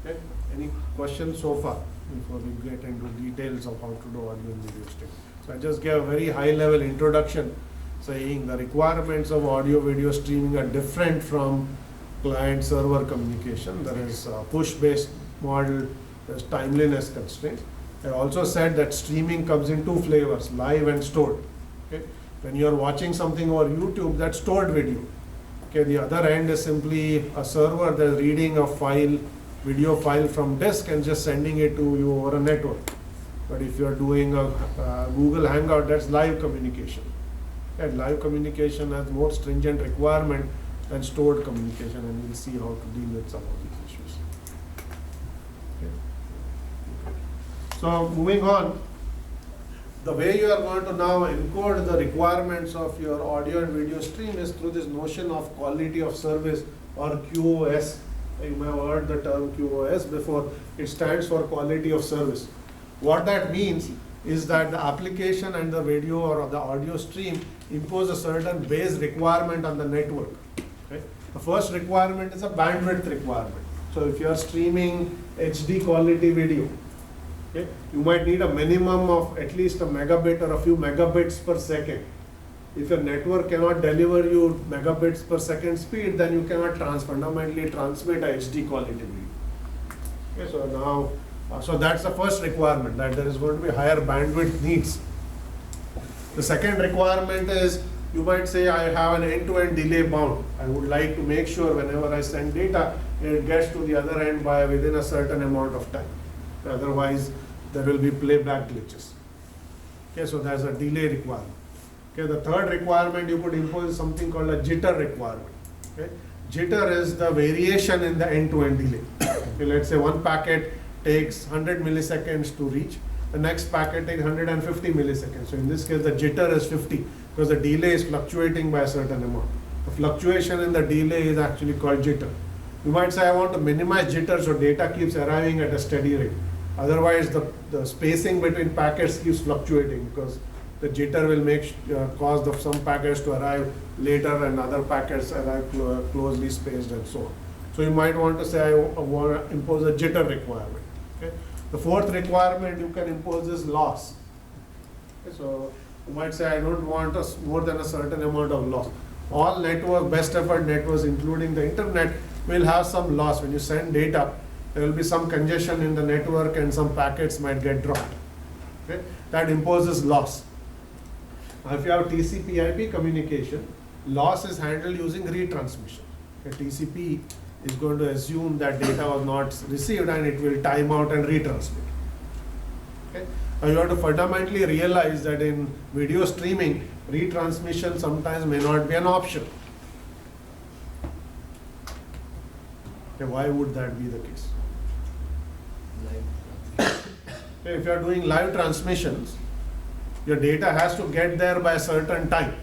Okay. Any questions so far before we get into details of how to do audio and video streaming? So I just gave a very high level introduction saying the requirements of audio video streaming are different from client server communication. There is a push based model, there's timeliness constraints. I also said that streaming comes in two flavors, live and stored. Okay? When you are watching something over YouTube, that's stored video. Okay, the other end is simply a server that's reading a file, video file from disk, and just sending it to you over a network. But if you are doing a Google Hangout, that's live communication. And live communication has more stringent requirement than stored communication, and we'll see how to deal with some of these issues. Okay. So moving on, the way you are going to now encode the requirements of your audio and video stream is through this notion of quality of service, or QoS. You may have heard the term QoS before. It stands for quality of service. What that means is that the application and the video or the audio stream impose a certain base requirement on the network. Okay? The first requirement is a bandwidth requirement. So if you are streaming HD quality video, okay, you might need a minimum of at least a megabit or a few megabits per second. If your network cannot deliver you megabits per second speed, then you cannot fundamentally transmit a HD quality video. Okay, so now, so that's the first requirement, that there is going to be higher bandwidth needs. The second requirement is, you might say, I have an end-to-end delay bound. I would like to make sure whenever I send data, it gets to the other end by within a certain amount of time. Otherwise, there will be playback glitches. Okay, so there's a delay requirement. Okay, the third requirement you could impose is something called a jitter requirement. Okay, jitter is the variation in the end-to-end delay. Okay, let's say one packet takes 100 milliseconds to reach, the next packet takes 150 milliseconds. So in this case, the jitter is 50, because the delay is fluctuating by a certain amount. The fluctuation in the delay is actually called jitter. You might say, I want to minimize jitter so data keeps arriving at a steady rate. Otherwise, the spacing between packets keeps fluctuating, because the jitter will make cause of some packets to arrive later and other packets arrive closely spaced and so on. So you might want to say, I want to impose a jitter requirement. Okay? The fourth requirement you can impose is loss. Okay? So you might say, I don't want more than a certain amount of loss. All network, best effort networks, including the internet, will have some loss. When you send data, there will be some congestion in the network and some packets might get dropped. Okay? That imposes loss. Now, if you have TCP/IP communication, loss is handled using retransmission. Okay, TCP is going to assume that data was not received and it will time out and retransmit. Okay? Now you have to fundamentally realize that in video streaming, retransmission sometimes may not be an option. Okay, why would that be the case? Okay, if you are doing live transmissions, your data has to get there by a certain time.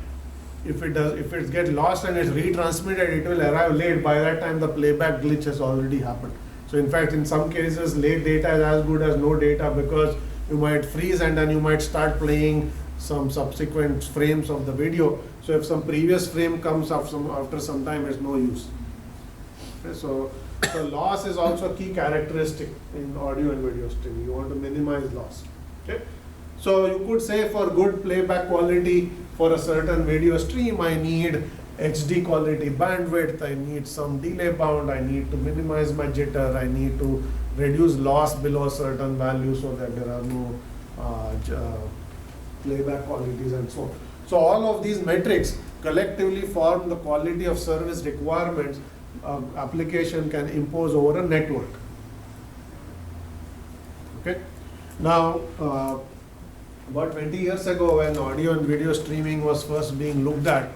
If it gets lost and it's retransmitted, it will arrive late. By that time, the playback glitch has already happened. So in fact, in some cases, late data is as good as no data, because you might freeze and then you might start playing some subsequent frames of the video. So if some previous frame comes up after some time, it's no use. Okay, so loss is also a key characteristic in audio and video streaming. You want to minimize loss. Okay? So you could say for good playback quality for a certain video stream, I need HD quality bandwidth, I need some delay bound, I need to minimize my jitter, I need to reduce loss below a certain value so that there are no playback qualities and so on. So all of these metrics collectively form the quality of service requirements application can impose over a network. Okay. Now, about 20 years ago, when audio and video streaming was first being looked at,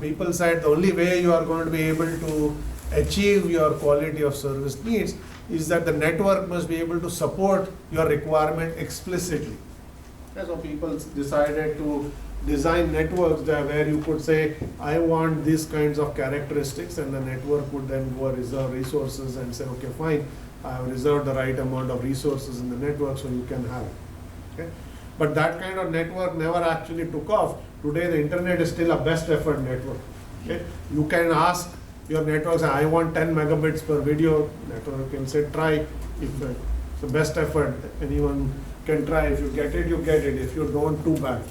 people said the only way you are going to be able to achieve your quality of service needs is that the network must be able to support your requirement explicitly. Okay, so people decided to design networks there where you could say, I want these kinds of characteristics, and the network would then go reserve resources and say, okay, fine, I have reserved the right amount of resources in the network, so you can have it. Okay? But that kind of network never actually took off. Today the internet is still a best effort network. Okay? You can ask your network, say, I want 10 megabits per video, network can say try. If it's the best effort, anyone can try. If you get it, you get it. If you don't, too bad.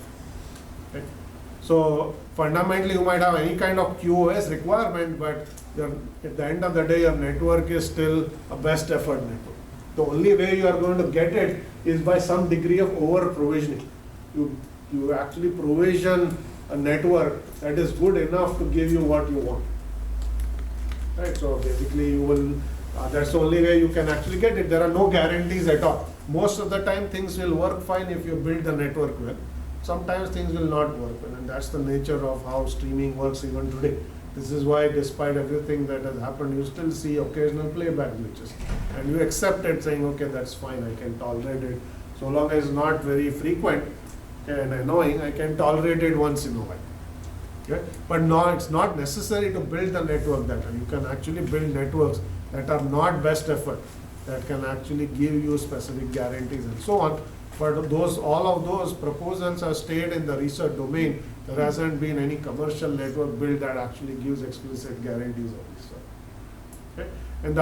Okay? So fundamentally you might have any kind of QoS requirement, but at the end of the day your network is still a best effort network. The only way you are going to get it is by some degree of over provisioning. You actually provision a network that is good enough to give you what you want. Right? So basically you will, that's the only way you can actually get it. There are no guarantees at all. Most of the time things will work fine if you build the network well. Sometimes things will not work well, and that's the nature of how streaming works even today. This is why despite everything that has happened, you still see occasional playback glitches. And you accept it saying, okay, that's fine, I can tolerate it. So long as it's not very frequent and annoying, I can tolerate it once in a while. Okay? But no, it's not necessary to build the network that way. You can actually build networks that are not best effort, that can actually give you specific guarantees and so on. But all of those proposals have stayed in the research domain. There hasn't been any commercial network build that actually gives explicit guarantees of this stuff. Okay? And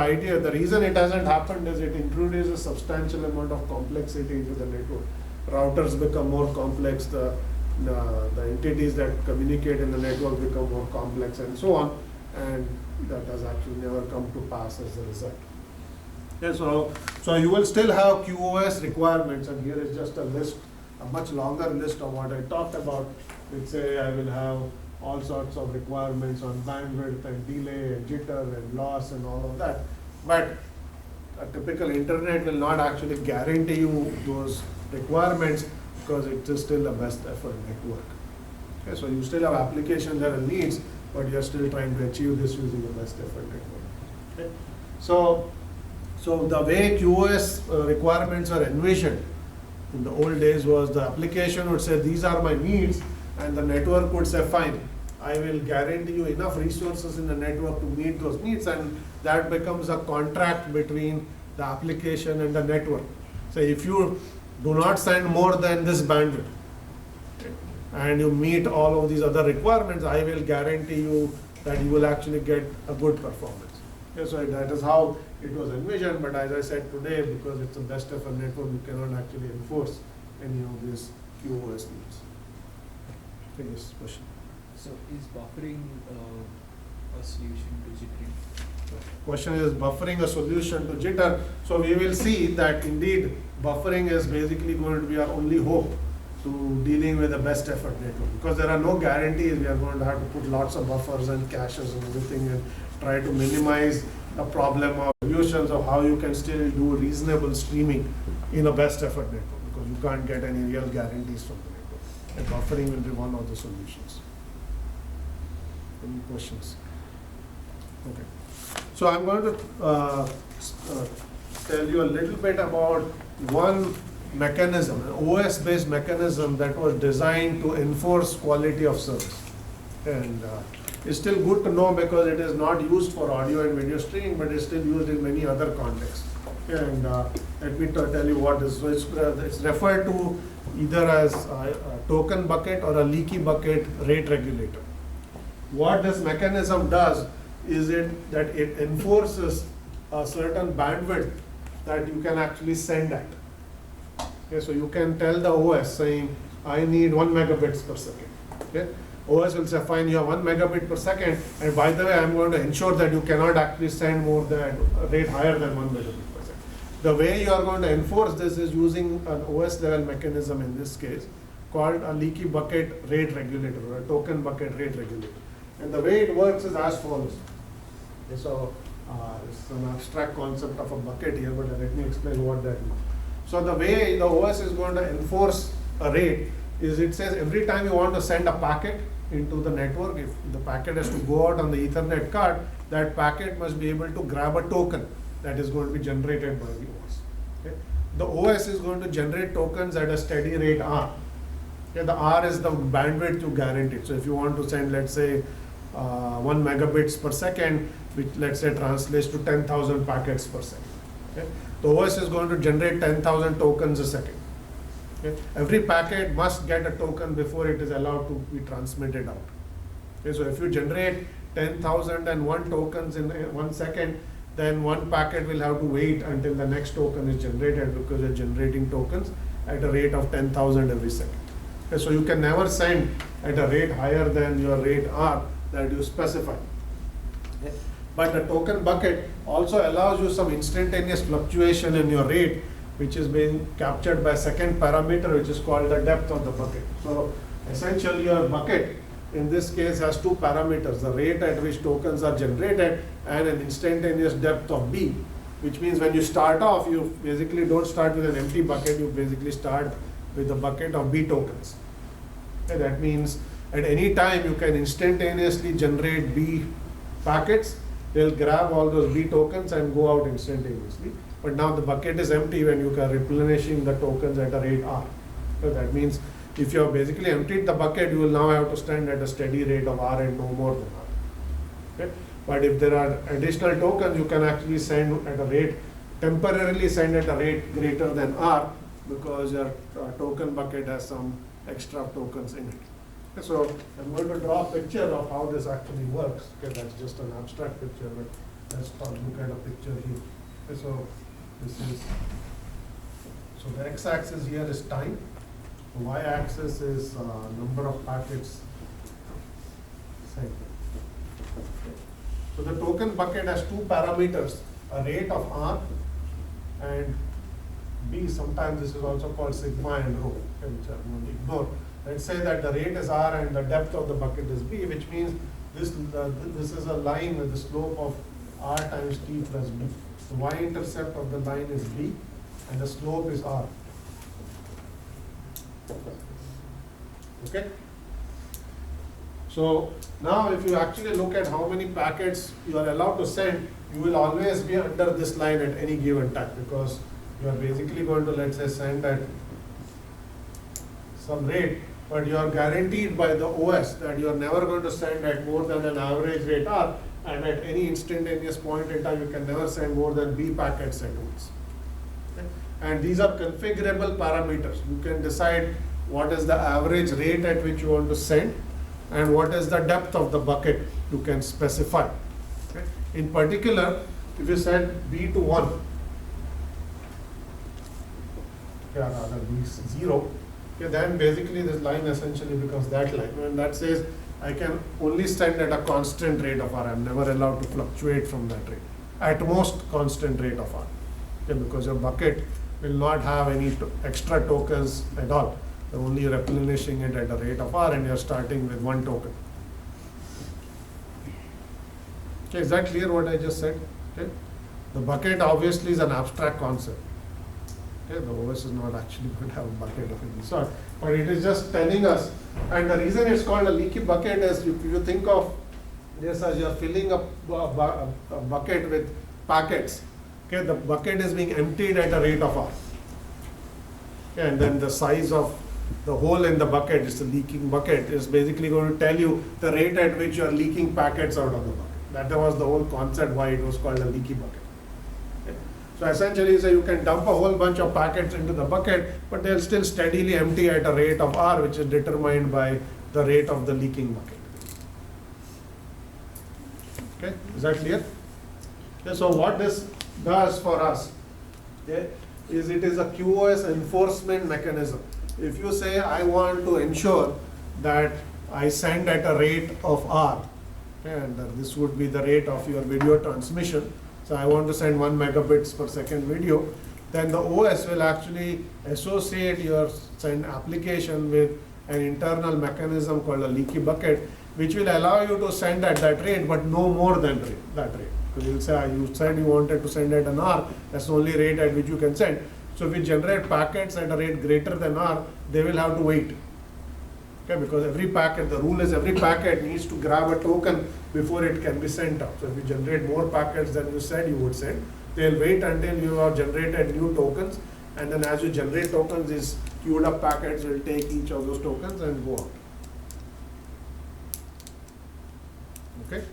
the reason it hasn't happened is it introduces a substantial amount of complexity into the network. Routers become more complex, the entities that communicate in the network become more complex and so on, and that has actually never come to pass as a result. Yeah, so you will still have QoS requirements, and here is just a list, a much longer list of what I talked about. Let's say I will have all sorts of requirements on bandwidth and delay and jitter and loss and all of that. But a typical internet will not actually guarantee you those requirements because it is still a best effort network. Okay, so you still have applications that are needs, but you are still trying to achieve this using a best effort network. Okay? So the way QoS requirements are envisioned in the old days was the application would say, these are my needs, and the network would say, fine, I will guarantee you enough resources in the network to meet those needs, and that becomes a contract between the application and the network. So if you do not send more than this bandwidth, and you meet all of these other requirements, I will guarantee you that you will actually get a good performance. Okay, so that is how it was envisioned, but as I said today, because it's the best effort network, you cannot actually enforce any of these QoS needs. Okay, yes, question. So is buffering a solution to jittering? Question is buffering a solution to jitter. So we will see that indeed buffering is basically going to be our only hope to dealing with the best effort network, because there are no guarantees. We are going to have to put lots of buffers and caches and everything and try to minimize the problem of solutions of how you can still do reasonable streaming in a best effort network, because you can't get any real guarantees from the network. And buffering will be one of the solutions. Any questions? Okay. So I'm going to tell you a little bit about one mechanism, an OS-based mechanism that was designed to enforce quality of service. And it's still good to know because it is not used for audio and video streaming, but it's still used in many other contexts. And let me tell you what this is. It's referred to either as a token bucket or a leaky bucket rate regulator. What this mechanism does is that it enforces a certain bandwidth that you can actually send at. Okay, so you can tell the OS saying, I need 1 megabits per second. Okay? OS will say, fine, you have 1 megabit per second, and by the way, I'm going to ensure that you cannot actually send more than a rate higher than 1 megabit per second. The way you are going to enforce this is using an OS level mechanism in this case, called a leaky bucket rate regulator or a token bucket rate regulator. And the way it works is as follows. Okay, so it's an abstract concept of a bucket here, but let me explain what that is. So the way the OS is going to enforce a rate is it says every time you want to send a packet into the network, if the packet has to go out on the Ethernet card, that packet must be able to grab a token that is going to be generated by the OS. Okay? The OS is going to generate tokens at a steady rate R. Okay? The R is the bandwidth you guarantee. So if you want to send, let's say, 1 megabits per second, which let's say translates to 10,000 packets per second. Okay? The OS is going to generate 10,000 tokens a second. Okay? Every packet must get a token before it is allowed to be transmitted out. Okay? So if you generate 10,001 tokens in 1 second, then one packet will have to wait until the next token is generated, because you're generating tokens at a rate of 10,000 every second. Okay? So you can never send at a rate higher than your rate R that you specify. Okay? But the token bucket also allows you some instantaneous fluctuation in your rate, which is being captured by a second parameter, which is called the depth of the bucket. So essentially your bucket in this case has two parameters, the rate at which tokens are generated and an instantaneous depth of B, which means when you start off, you basically don't start with an empty bucket, you basically start with a bucket of B tokens. Okay, that means at any time you can instantaneously generate B packets. They'll grab all those B tokens and go out instantaneously. But now the bucket is empty when you are replenishing the tokens at a rate R. So that means if you have basically emptied the bucket, you will now have to stand at a steady rate of R and no more than R. Okay? But if there are additional tokens, you can actually send at a rate, temporarily send at a rate greater than R, because your token bucket has some extra tokens in it. Okay, so I'm going to draw a picture of how this actually works. Okay, that's just an abstract picture, but let's look at a picture here. Okay, so this is, so the x-axis here is time, the y-axis is number of packets sent. Okay. So the token bucket has two parameters, a rate of R and B. Sometimes this is also called sigma and rho, okay, which I'm going to ignore. Let's say that the rate is R and the depth of the bucket is B, which means this is a line with the slope of R times T plus B. The y-intercept of the line is B and the slope is R. Okay? So now if you actually look at how many packets you are allowed to send, you will always be under this line at any given time, because you are basically going to, let's say, send at some rate, but you are guaranteed by the OS that you are never going to send at more than an average rate R, and at any instantaneous point in time you can never send more than B packets at once. Okay? And these are configurable parameters. You can decide what is the average rate at which you want to send and what is the depth of the bucket you can specify. Okay? In particular, if you set B to 1, yeah, rather B is 0, okay, then basically this line essentially becomes that line, and that says I can only send at a constant rate of R. I'm never allowed to fluctuate from that rate. At most constant rate of R. Okay, because your bucket will not have any extra tokens at all. You're only replenishing it at a rate of R and you're starting with one token. Okay, is that clear what I just said? Okay. The bucket obviously is an abstract concept. Okay, the OS is not actually going to have a bucket of any sort, but it is just telling us, and the reason it's called a leaky bucket is if you think of this as you're filling a bucket with packets, okay, the bucket is being emptied at a rate of R. Okay, and then the size of the hole in the bucket, is the leaking bucket, is basically going to tell you the rate at which you're leaking packets out of the bucket. That was the whole concept why it was called a leaky bucket. So essentially, you can dump a whole bunch of packets into the bucket, but they'll still steadily empty at a rate of R, which is determined by the rate of the leaking bucket. Okay, is that clear? Okay, so what this does for us, okay, is it is a QoS enforcement mechanism. If you say, I want to ensure that I send at a rate of R, okay, and this would be the rate of your video transmission, so I want to send 1 megabits per second video, then the OS will actually associate your send application with an internal mechanism called a leaky bucket, which will allow you to send at that rate, but no more than that rate. Because you'll say, you said you wanted to send at an R, that's the only rate at which you can send. So if you generate packets at a rate greater than R, they will have to wait. Okay, because every packet, the rule is every packet needs to grab a token before it can be sent out. So if you generate more packets than you said you would send, they'll wait until you have generated new tokens, and then as you generate tokens, these queued up packets will take each of those tokens and go out. Okay.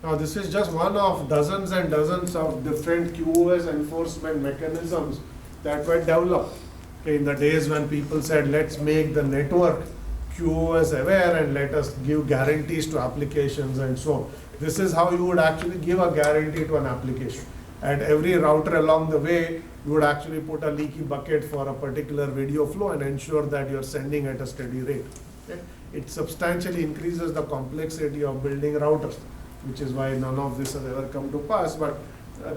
Now this is just one of dozens and dozens of different QoS enforcement mechanisms that were developed. Okay, in the days when people said, let's make the network QoS aware and let us give guarantees to applications and so on. This is how you would actually give a guarantee to an application. At every router along the way, you would actually put a leaky bucket for a particular video flow and ensure that you're sending at a steady rate. Okay? It substantially increases the complexity of building routers, which is why none of this has ever come to pass, but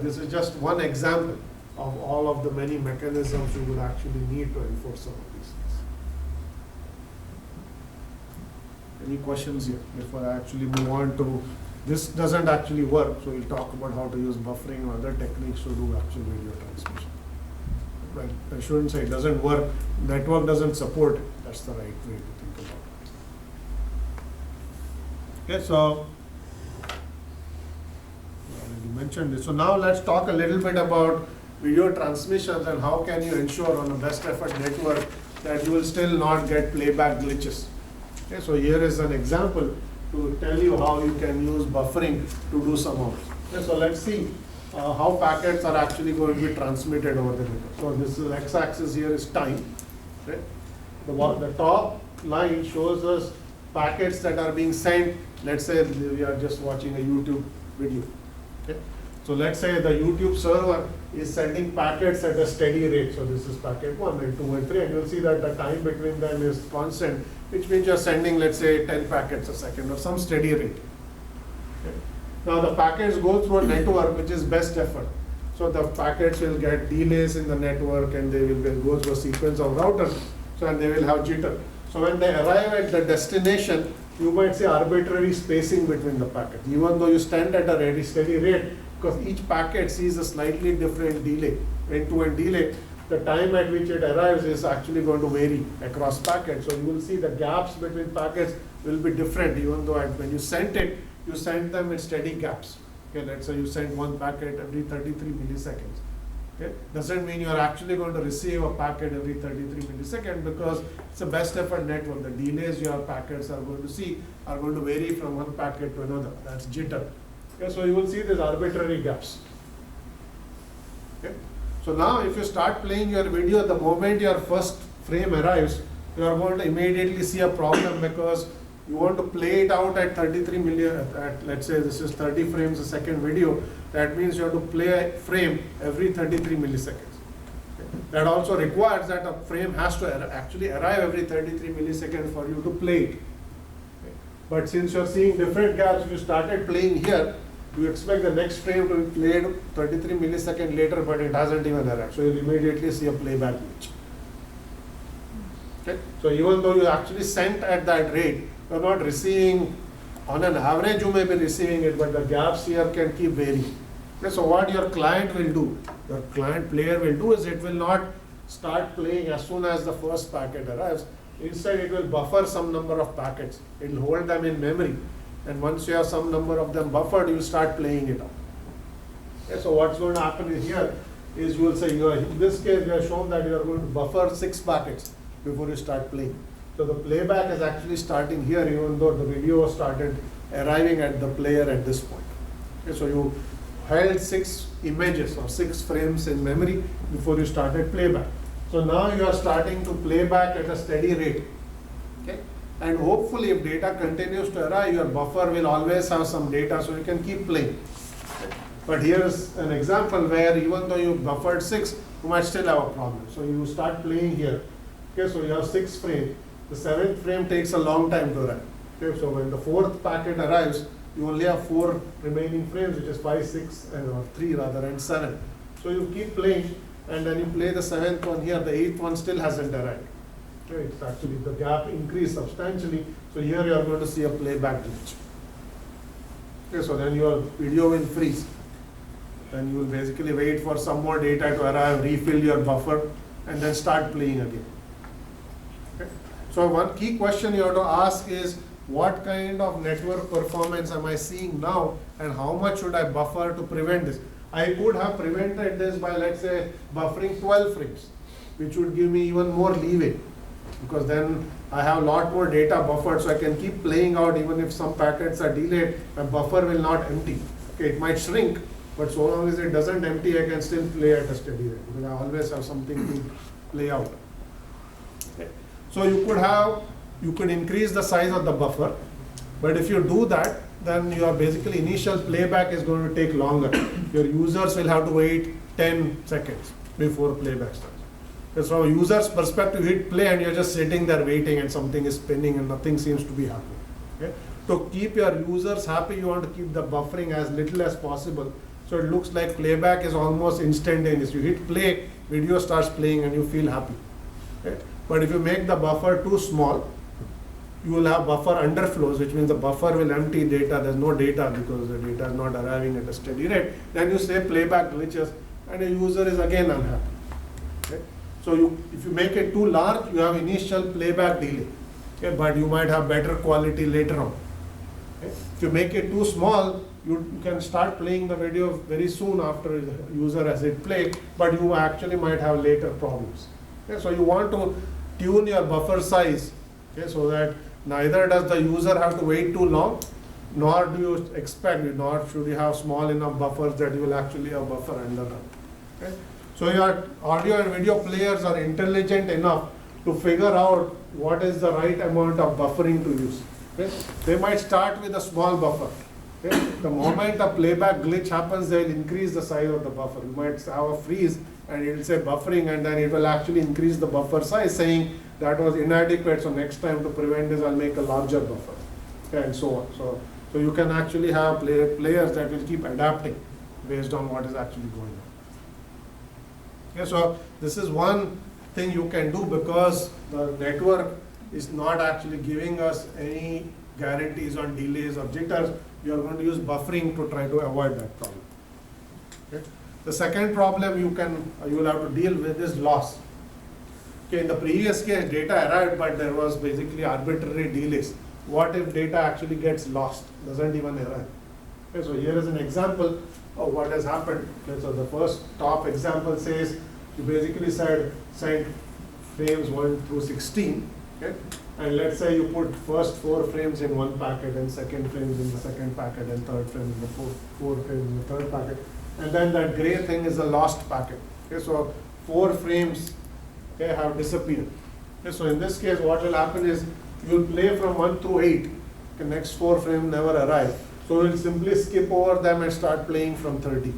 this is just one example of all of the many mechanisms you would actually need to enforce some of these things. Any questions here before I actually move on to, this doesn't actually work, so we'll talk about how to use buffering or other techniques to do actual video transmission. Well, I shouldn't say it doesn't work, network doesn't support it, that's the right way to think about it. Okay, so you mentioned this. So now let's talk a little bit about video transmissions and how can you ensure on a best effort network that you will still not get playback glitches. Okay, so here is an example to tell you how you can use buffering to do some of it. Okay, so let's see how packets are actually going to be transmitted over the network. So this is x-axis here is time. Okay? The top line shows us packets that are being sent. Let's say we are just watching a YouTube video. Okay? So let's say the YouTube server is sending packets at a steady rate. So this is packet 1 and 2 and 3, and you'll see that the time between them is constant, which means you're sending, let's say, 10 packets a second or some steady rate. Okay. Now the packets go through a network which is best effort. So the packets will get delays in the network and they will go through a sequence of routers, so and they will have jitter. So when they arrive at the destination, you might see arbitrary spacing between the packets, even though you stand at a very steady rate, because each packet sees a slightly different delay, end-to-end delay. The time at which it arrives is actually going to vary across packets. So you will see the gaps between packets will be different, even though when you sent it, you send them with steady gaps. Okay, let's say you send one packet every 33 milliseconds. Okay, doesn't mean you're actually going to receive a packet every 33 milliseconds, because it's a best effort network. The delays your packets are going to see are going to vary from one packet to another. That's jitter. Okay, so you will see these arbitrary gaps. Okay. So now if you start playing your video, the moment your first frame arrives, you are going to immediately see a problem, because you want to play it out at 33 million, let's say this is 30 frames a second video. That means you have to play a frame every 33 milliseconds. Okay. That also requires that a frame has to actually arrive every 33 milliseconds for you to play it. Okay. But since you are seeing different gaps, if you started playing here, you expect the next frame to be played 33 milliseconds later, but it hasn't even arrived. So you'll immediately see a playback glitch. Okay? So even though you actually sent at that rate, you're not receiving, on an average you may be receiving it, but the gaps here can keep varying. Okay? So what your client will do, your client player will do is it will not start playing as soon as the first packet arrives. Instead it will buffer some number of packets. It will hold them in memory. And once you have some number of them buffered, you will start playing it up. Okay? So what's going to happen here is you will say, in this case you have shown that you are going to buffer 6 packets before you start playing. So the playback is actually starting here, even though the video started arriving at the player at this point. Okay? So you held 6 images or 6 frames in memory before you started playback. So now you are starting to play back at a steady rate. Okay? And hopefully if data continues to arrive, your buffer will always have some data so you can keep playing. Okay? But here is an example where even though you buffered 6, you might still have a problem. So you start playing here. Okay, so you have 6 frames. The 7th frame takes a long time to arrive. Okay, so when the 4th packet arrives, you only have 4 remaining frames, which is 5, 6, or 3 rather, and 7. So you keep playing, and then you play the 7th one here, the 8th one still hasn't arrived. Okay, it's actually, the gap increased substantially, so here you are going to see a playback glitch. Okay, so then your video will freeze. Then you will basically wait for some more data to arrive, refill your buffer, and then start playing again. Okay? So one key question you have to ask is, what kind of network performance am I seeing now, and how much should I buffer to prevent this? I could have prevented this by, let's say, buffering 12 frames, which would give me even more leeway, because then I have a lot more data buffered, so I can keep playing out even if some packets are delayed, my buffer will not empty. Okay, it might shrink, but so long as it doesn't empty, I can still play at a steady rate, because I always have something to play out. Okay. So you could increase the size of the buffer, but if you do that, then your basically initial playback is going to take longer. Your users will have to wait 10 seconds before playback starts. Because from a user's perspective, you hit play and you're just sitting there waiting and something is spinning and nothing seems to be happening. Okay? To keep your users happy, you want to keep the buffering as little as possible. So it looks like playback is almost instantaneous. You hit play, video starts playing and you feel happy. Okay? But if you make the buffer too small, you will have buffer underflows, which means the buffer will empty data. There's no data because the data is not arriving at a steady rate. Then you say playback glitches and a user is again unhappy. Okay? So if you make it too large, you have initial playback delay. Okay? But you might have better quality later on. Okay? If you make it too small, you can start playing the video very soon after the user has hit play, but you actually might have later problems. Okay? So you want to tune your buffer size, okay, so that neither does the user have to wait too long, nor do you expect, nor should you have small enough buffers that you will actually have buffer underrun. Okay? So your audio and video players are intelligent enough to figure out what is the right amount of buffering to use. Okay? They might start with a small buffer. Okay? The moment a playback glitch happens, they will increase the size of the buffer. You might have a freeze and it will say buffering, and then it will actually increase the buffer size, saying that was inadequate, so next time to prevent this, I'll make a larger buffer, okay, and so on. So you can actually have players that will keep adapting based on what is actually going on. Okay, so this is one thing you can do, because the network is not actually giving us any guarantees on delays or jitters. You are going to use buffering to try to avoid that problem. Okay. The second problem you will have to deal with is loss. Okay, in the previous case, data arrived, but there was basically arbitrary delays. What if data actually gets lost, doesn't even arrive? Okay, so here is an example of what has happened. Okay, so the first top example says you basically sent frames 1 through 16. Okay, and let's say you put first 4 frames in one packet, and second frames in the second packet, and third frames in the four frames in the third packet, and then that gray thing is a lost packet. Okay, so 4 frames, okay, have disappeared. Okay, so in this case, what will happen is you will play from 1 through 8. The next 4 frames never arrive. So we will simply skip over them and start playing from 30.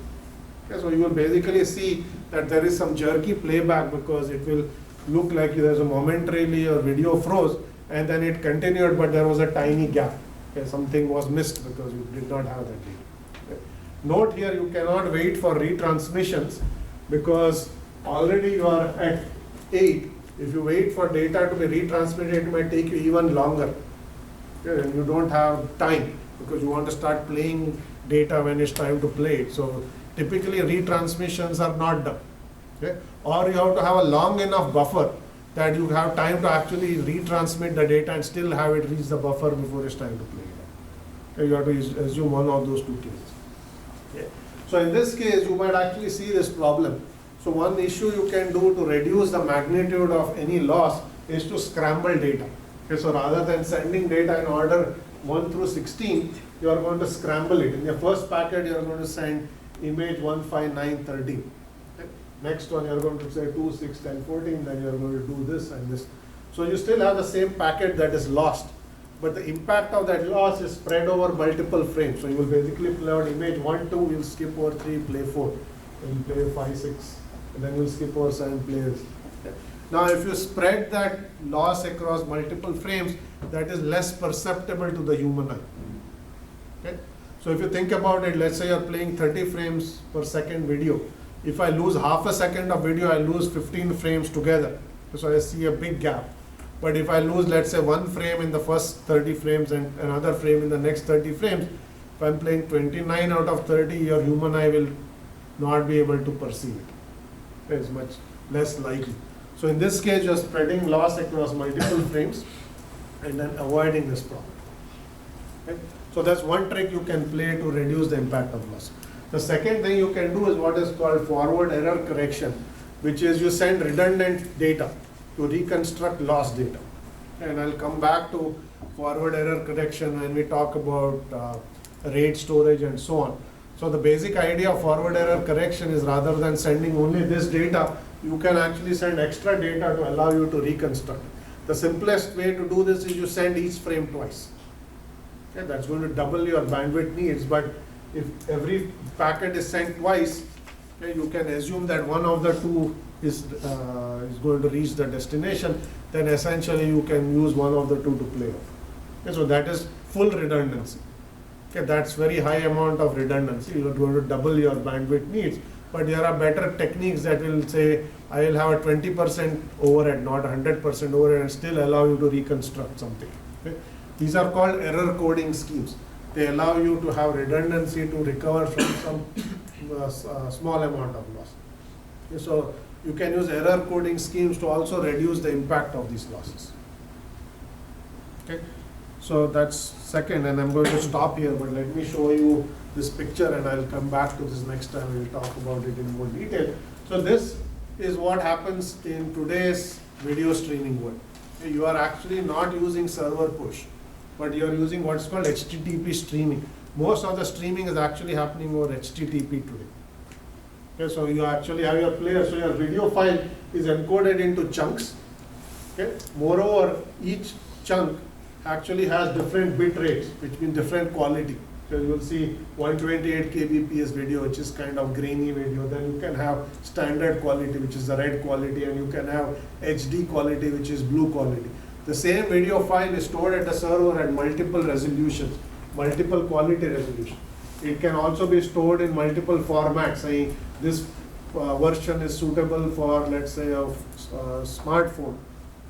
Okay, so you will basically see that there is some jerky playback, because it will look like there's a momentarily your video froze and then it continued, but there was a tiny gap. Okay, something was missed because you did not have that data. Okay. Note here, you cannot wait for retransmissions, because already you are at 8. If you wait for data to be retransmitted, it might take you even longer. Okay, and you don't have time because you want to start playing data when it's time to play it. So typically retransmissions are not done. Okay? Or you have to have a long enough buffer that you have time to actually retransmit the data and still have it reach the buffer before it's time to play it. Okay? You have to assume one of those two cases. Okay? So in this case, you might actually see this problem. So one issue you can do to reduce the magnitude of any loss is to scramble data. Okay? So rather than sending data in order 1 through 16, you are going to scramble it. In your first packet, you are going to send image 1, 5, 9, 13. Okay? Next one, you are going to say 2, 6, 10, 14, then you are going to do this and this. So you still have the same packet that is lost, but the impact of that loss is spread over multiple frames. So you will basically play out image 1, 2, you'll skip over 3, play 4, then play 5, 6, and then you'll skip over 7, play this. Okay? Now if you spread that loss across multiple frames, that is less perceptible to the human eye. Okay? So if you think about it, let's say you're playing 30 frames per second video. If I lose half a second of video, I lose 15 frames together. So I see a big gap. But if I lose, let's say, 1 frame in the first 30 frames and another frame in the next 30 frames, if I'm playing 29 out of 30, your human eye will not be able to perceive it. It's much less likely. So in this case, you're spreading loss across multiple frames and then avoiding this problem. Okay? So that's one trick you can play to reduce the impact of loss. The second thing you can do is what is called forward error correction, which is you send redundant data to reconstruct lost data. And I'll come back to forward error correction when we talk about RAID storage and so on. So the basic idea of forward error correction is rather than sending only this data, you can actually send extra data to allow you to reconstruct. The simplest way to do this is you send each frame twice. Okay, that's going to double your bandwidth needs, but if every packet is sent twice, okay, you can assume that one of the two is going to reach the destination, then essentially you can use one of the two to play off. Okay, so that is full redundancy. Okay, that's very high amount of redundancy. You are going to double your bandwidth needs, but there are better techniques that will say, I will have a 20% overhead, not 100% overhead, and still allow you to reconstruct something. Okay? These are called error coding schemes. They allow you to have redundancy to recover from some small amount of loss. Okay, so you can use error coding schemes to also reduce the impact of these losses. Okay, so that's second, and I'm going to stop here, but let me show you this picture and I'll come back to this next time. We'll talk about it in more detail. So this is what happens in today's video streaming world. Okay, you are actually not using server push, but you are using what's called HTTP streaming. Most of the streaming is actually happening over HTTP today. Okay, so you actually have your player, so your video file is encoded into chunks. Okay? Moreover, each chunk actually has different bit rates, which means different quality. So you will see 128 kbps video, which is kind of grainy video. Then you can have standard quality, which is the red quality, and you can have HD quality, which is blue quality. The same video file is stored at the server at multiple resolutions, multiple quality resolution. It can also be stored in multiple formats, saying this version is suitable for, let's say, a smartphone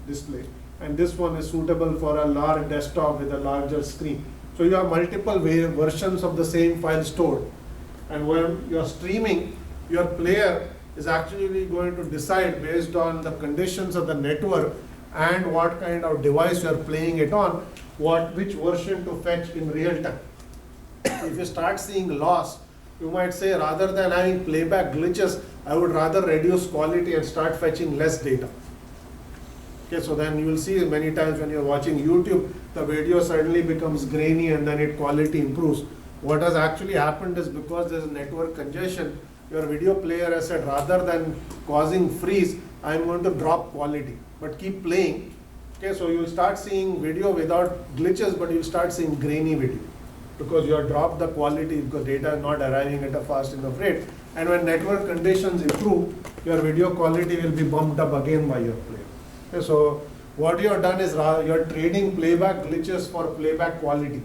display, and this one is suitable for a large desktop with a larger screen. So you have multiple versions of the same file stored, and when you are streaming, your player is actually going to decide based on the conditions of the network and what kind of device you are playing it on, which version to fetch in real time. If you start seeing loss, you might say rather than having playback glitches, I would rather reduce quality and start fetching less data. Okay, so then you will see many times when you're watching YouTube, the video suddenly becomes grainy and then its quality improves. What has actually happened is because there's network congestion, your video player has said rather than causing freeze, I'm going to drop quality, but keep playing. Okay, so you'll start seeing video without glitches, but you'll start seeing grainy video because you have dropped the quality because data is not arriving at a fast enough rate. And when network conditions improve, your video quality will be bumped up again by your player. Okay, so what you have done is you're trading playback glitches for playback quality.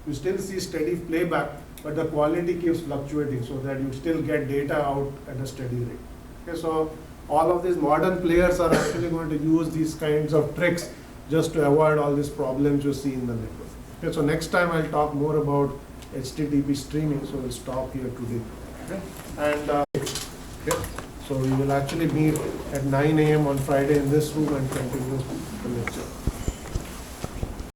You still see steady playback, but the quality keeps fluctuating so that you still get data out at a steady rate. Okay, so all of these modern players are actually going to use these kinds of tricks just to avoid all these problems you see in the network. Okay, so next time I'll talk more about HTTP streaming, so we'll stop here today. Okay? And okay, so we will actually meet at 9 a.m. on Friday in this room and continue the lecture.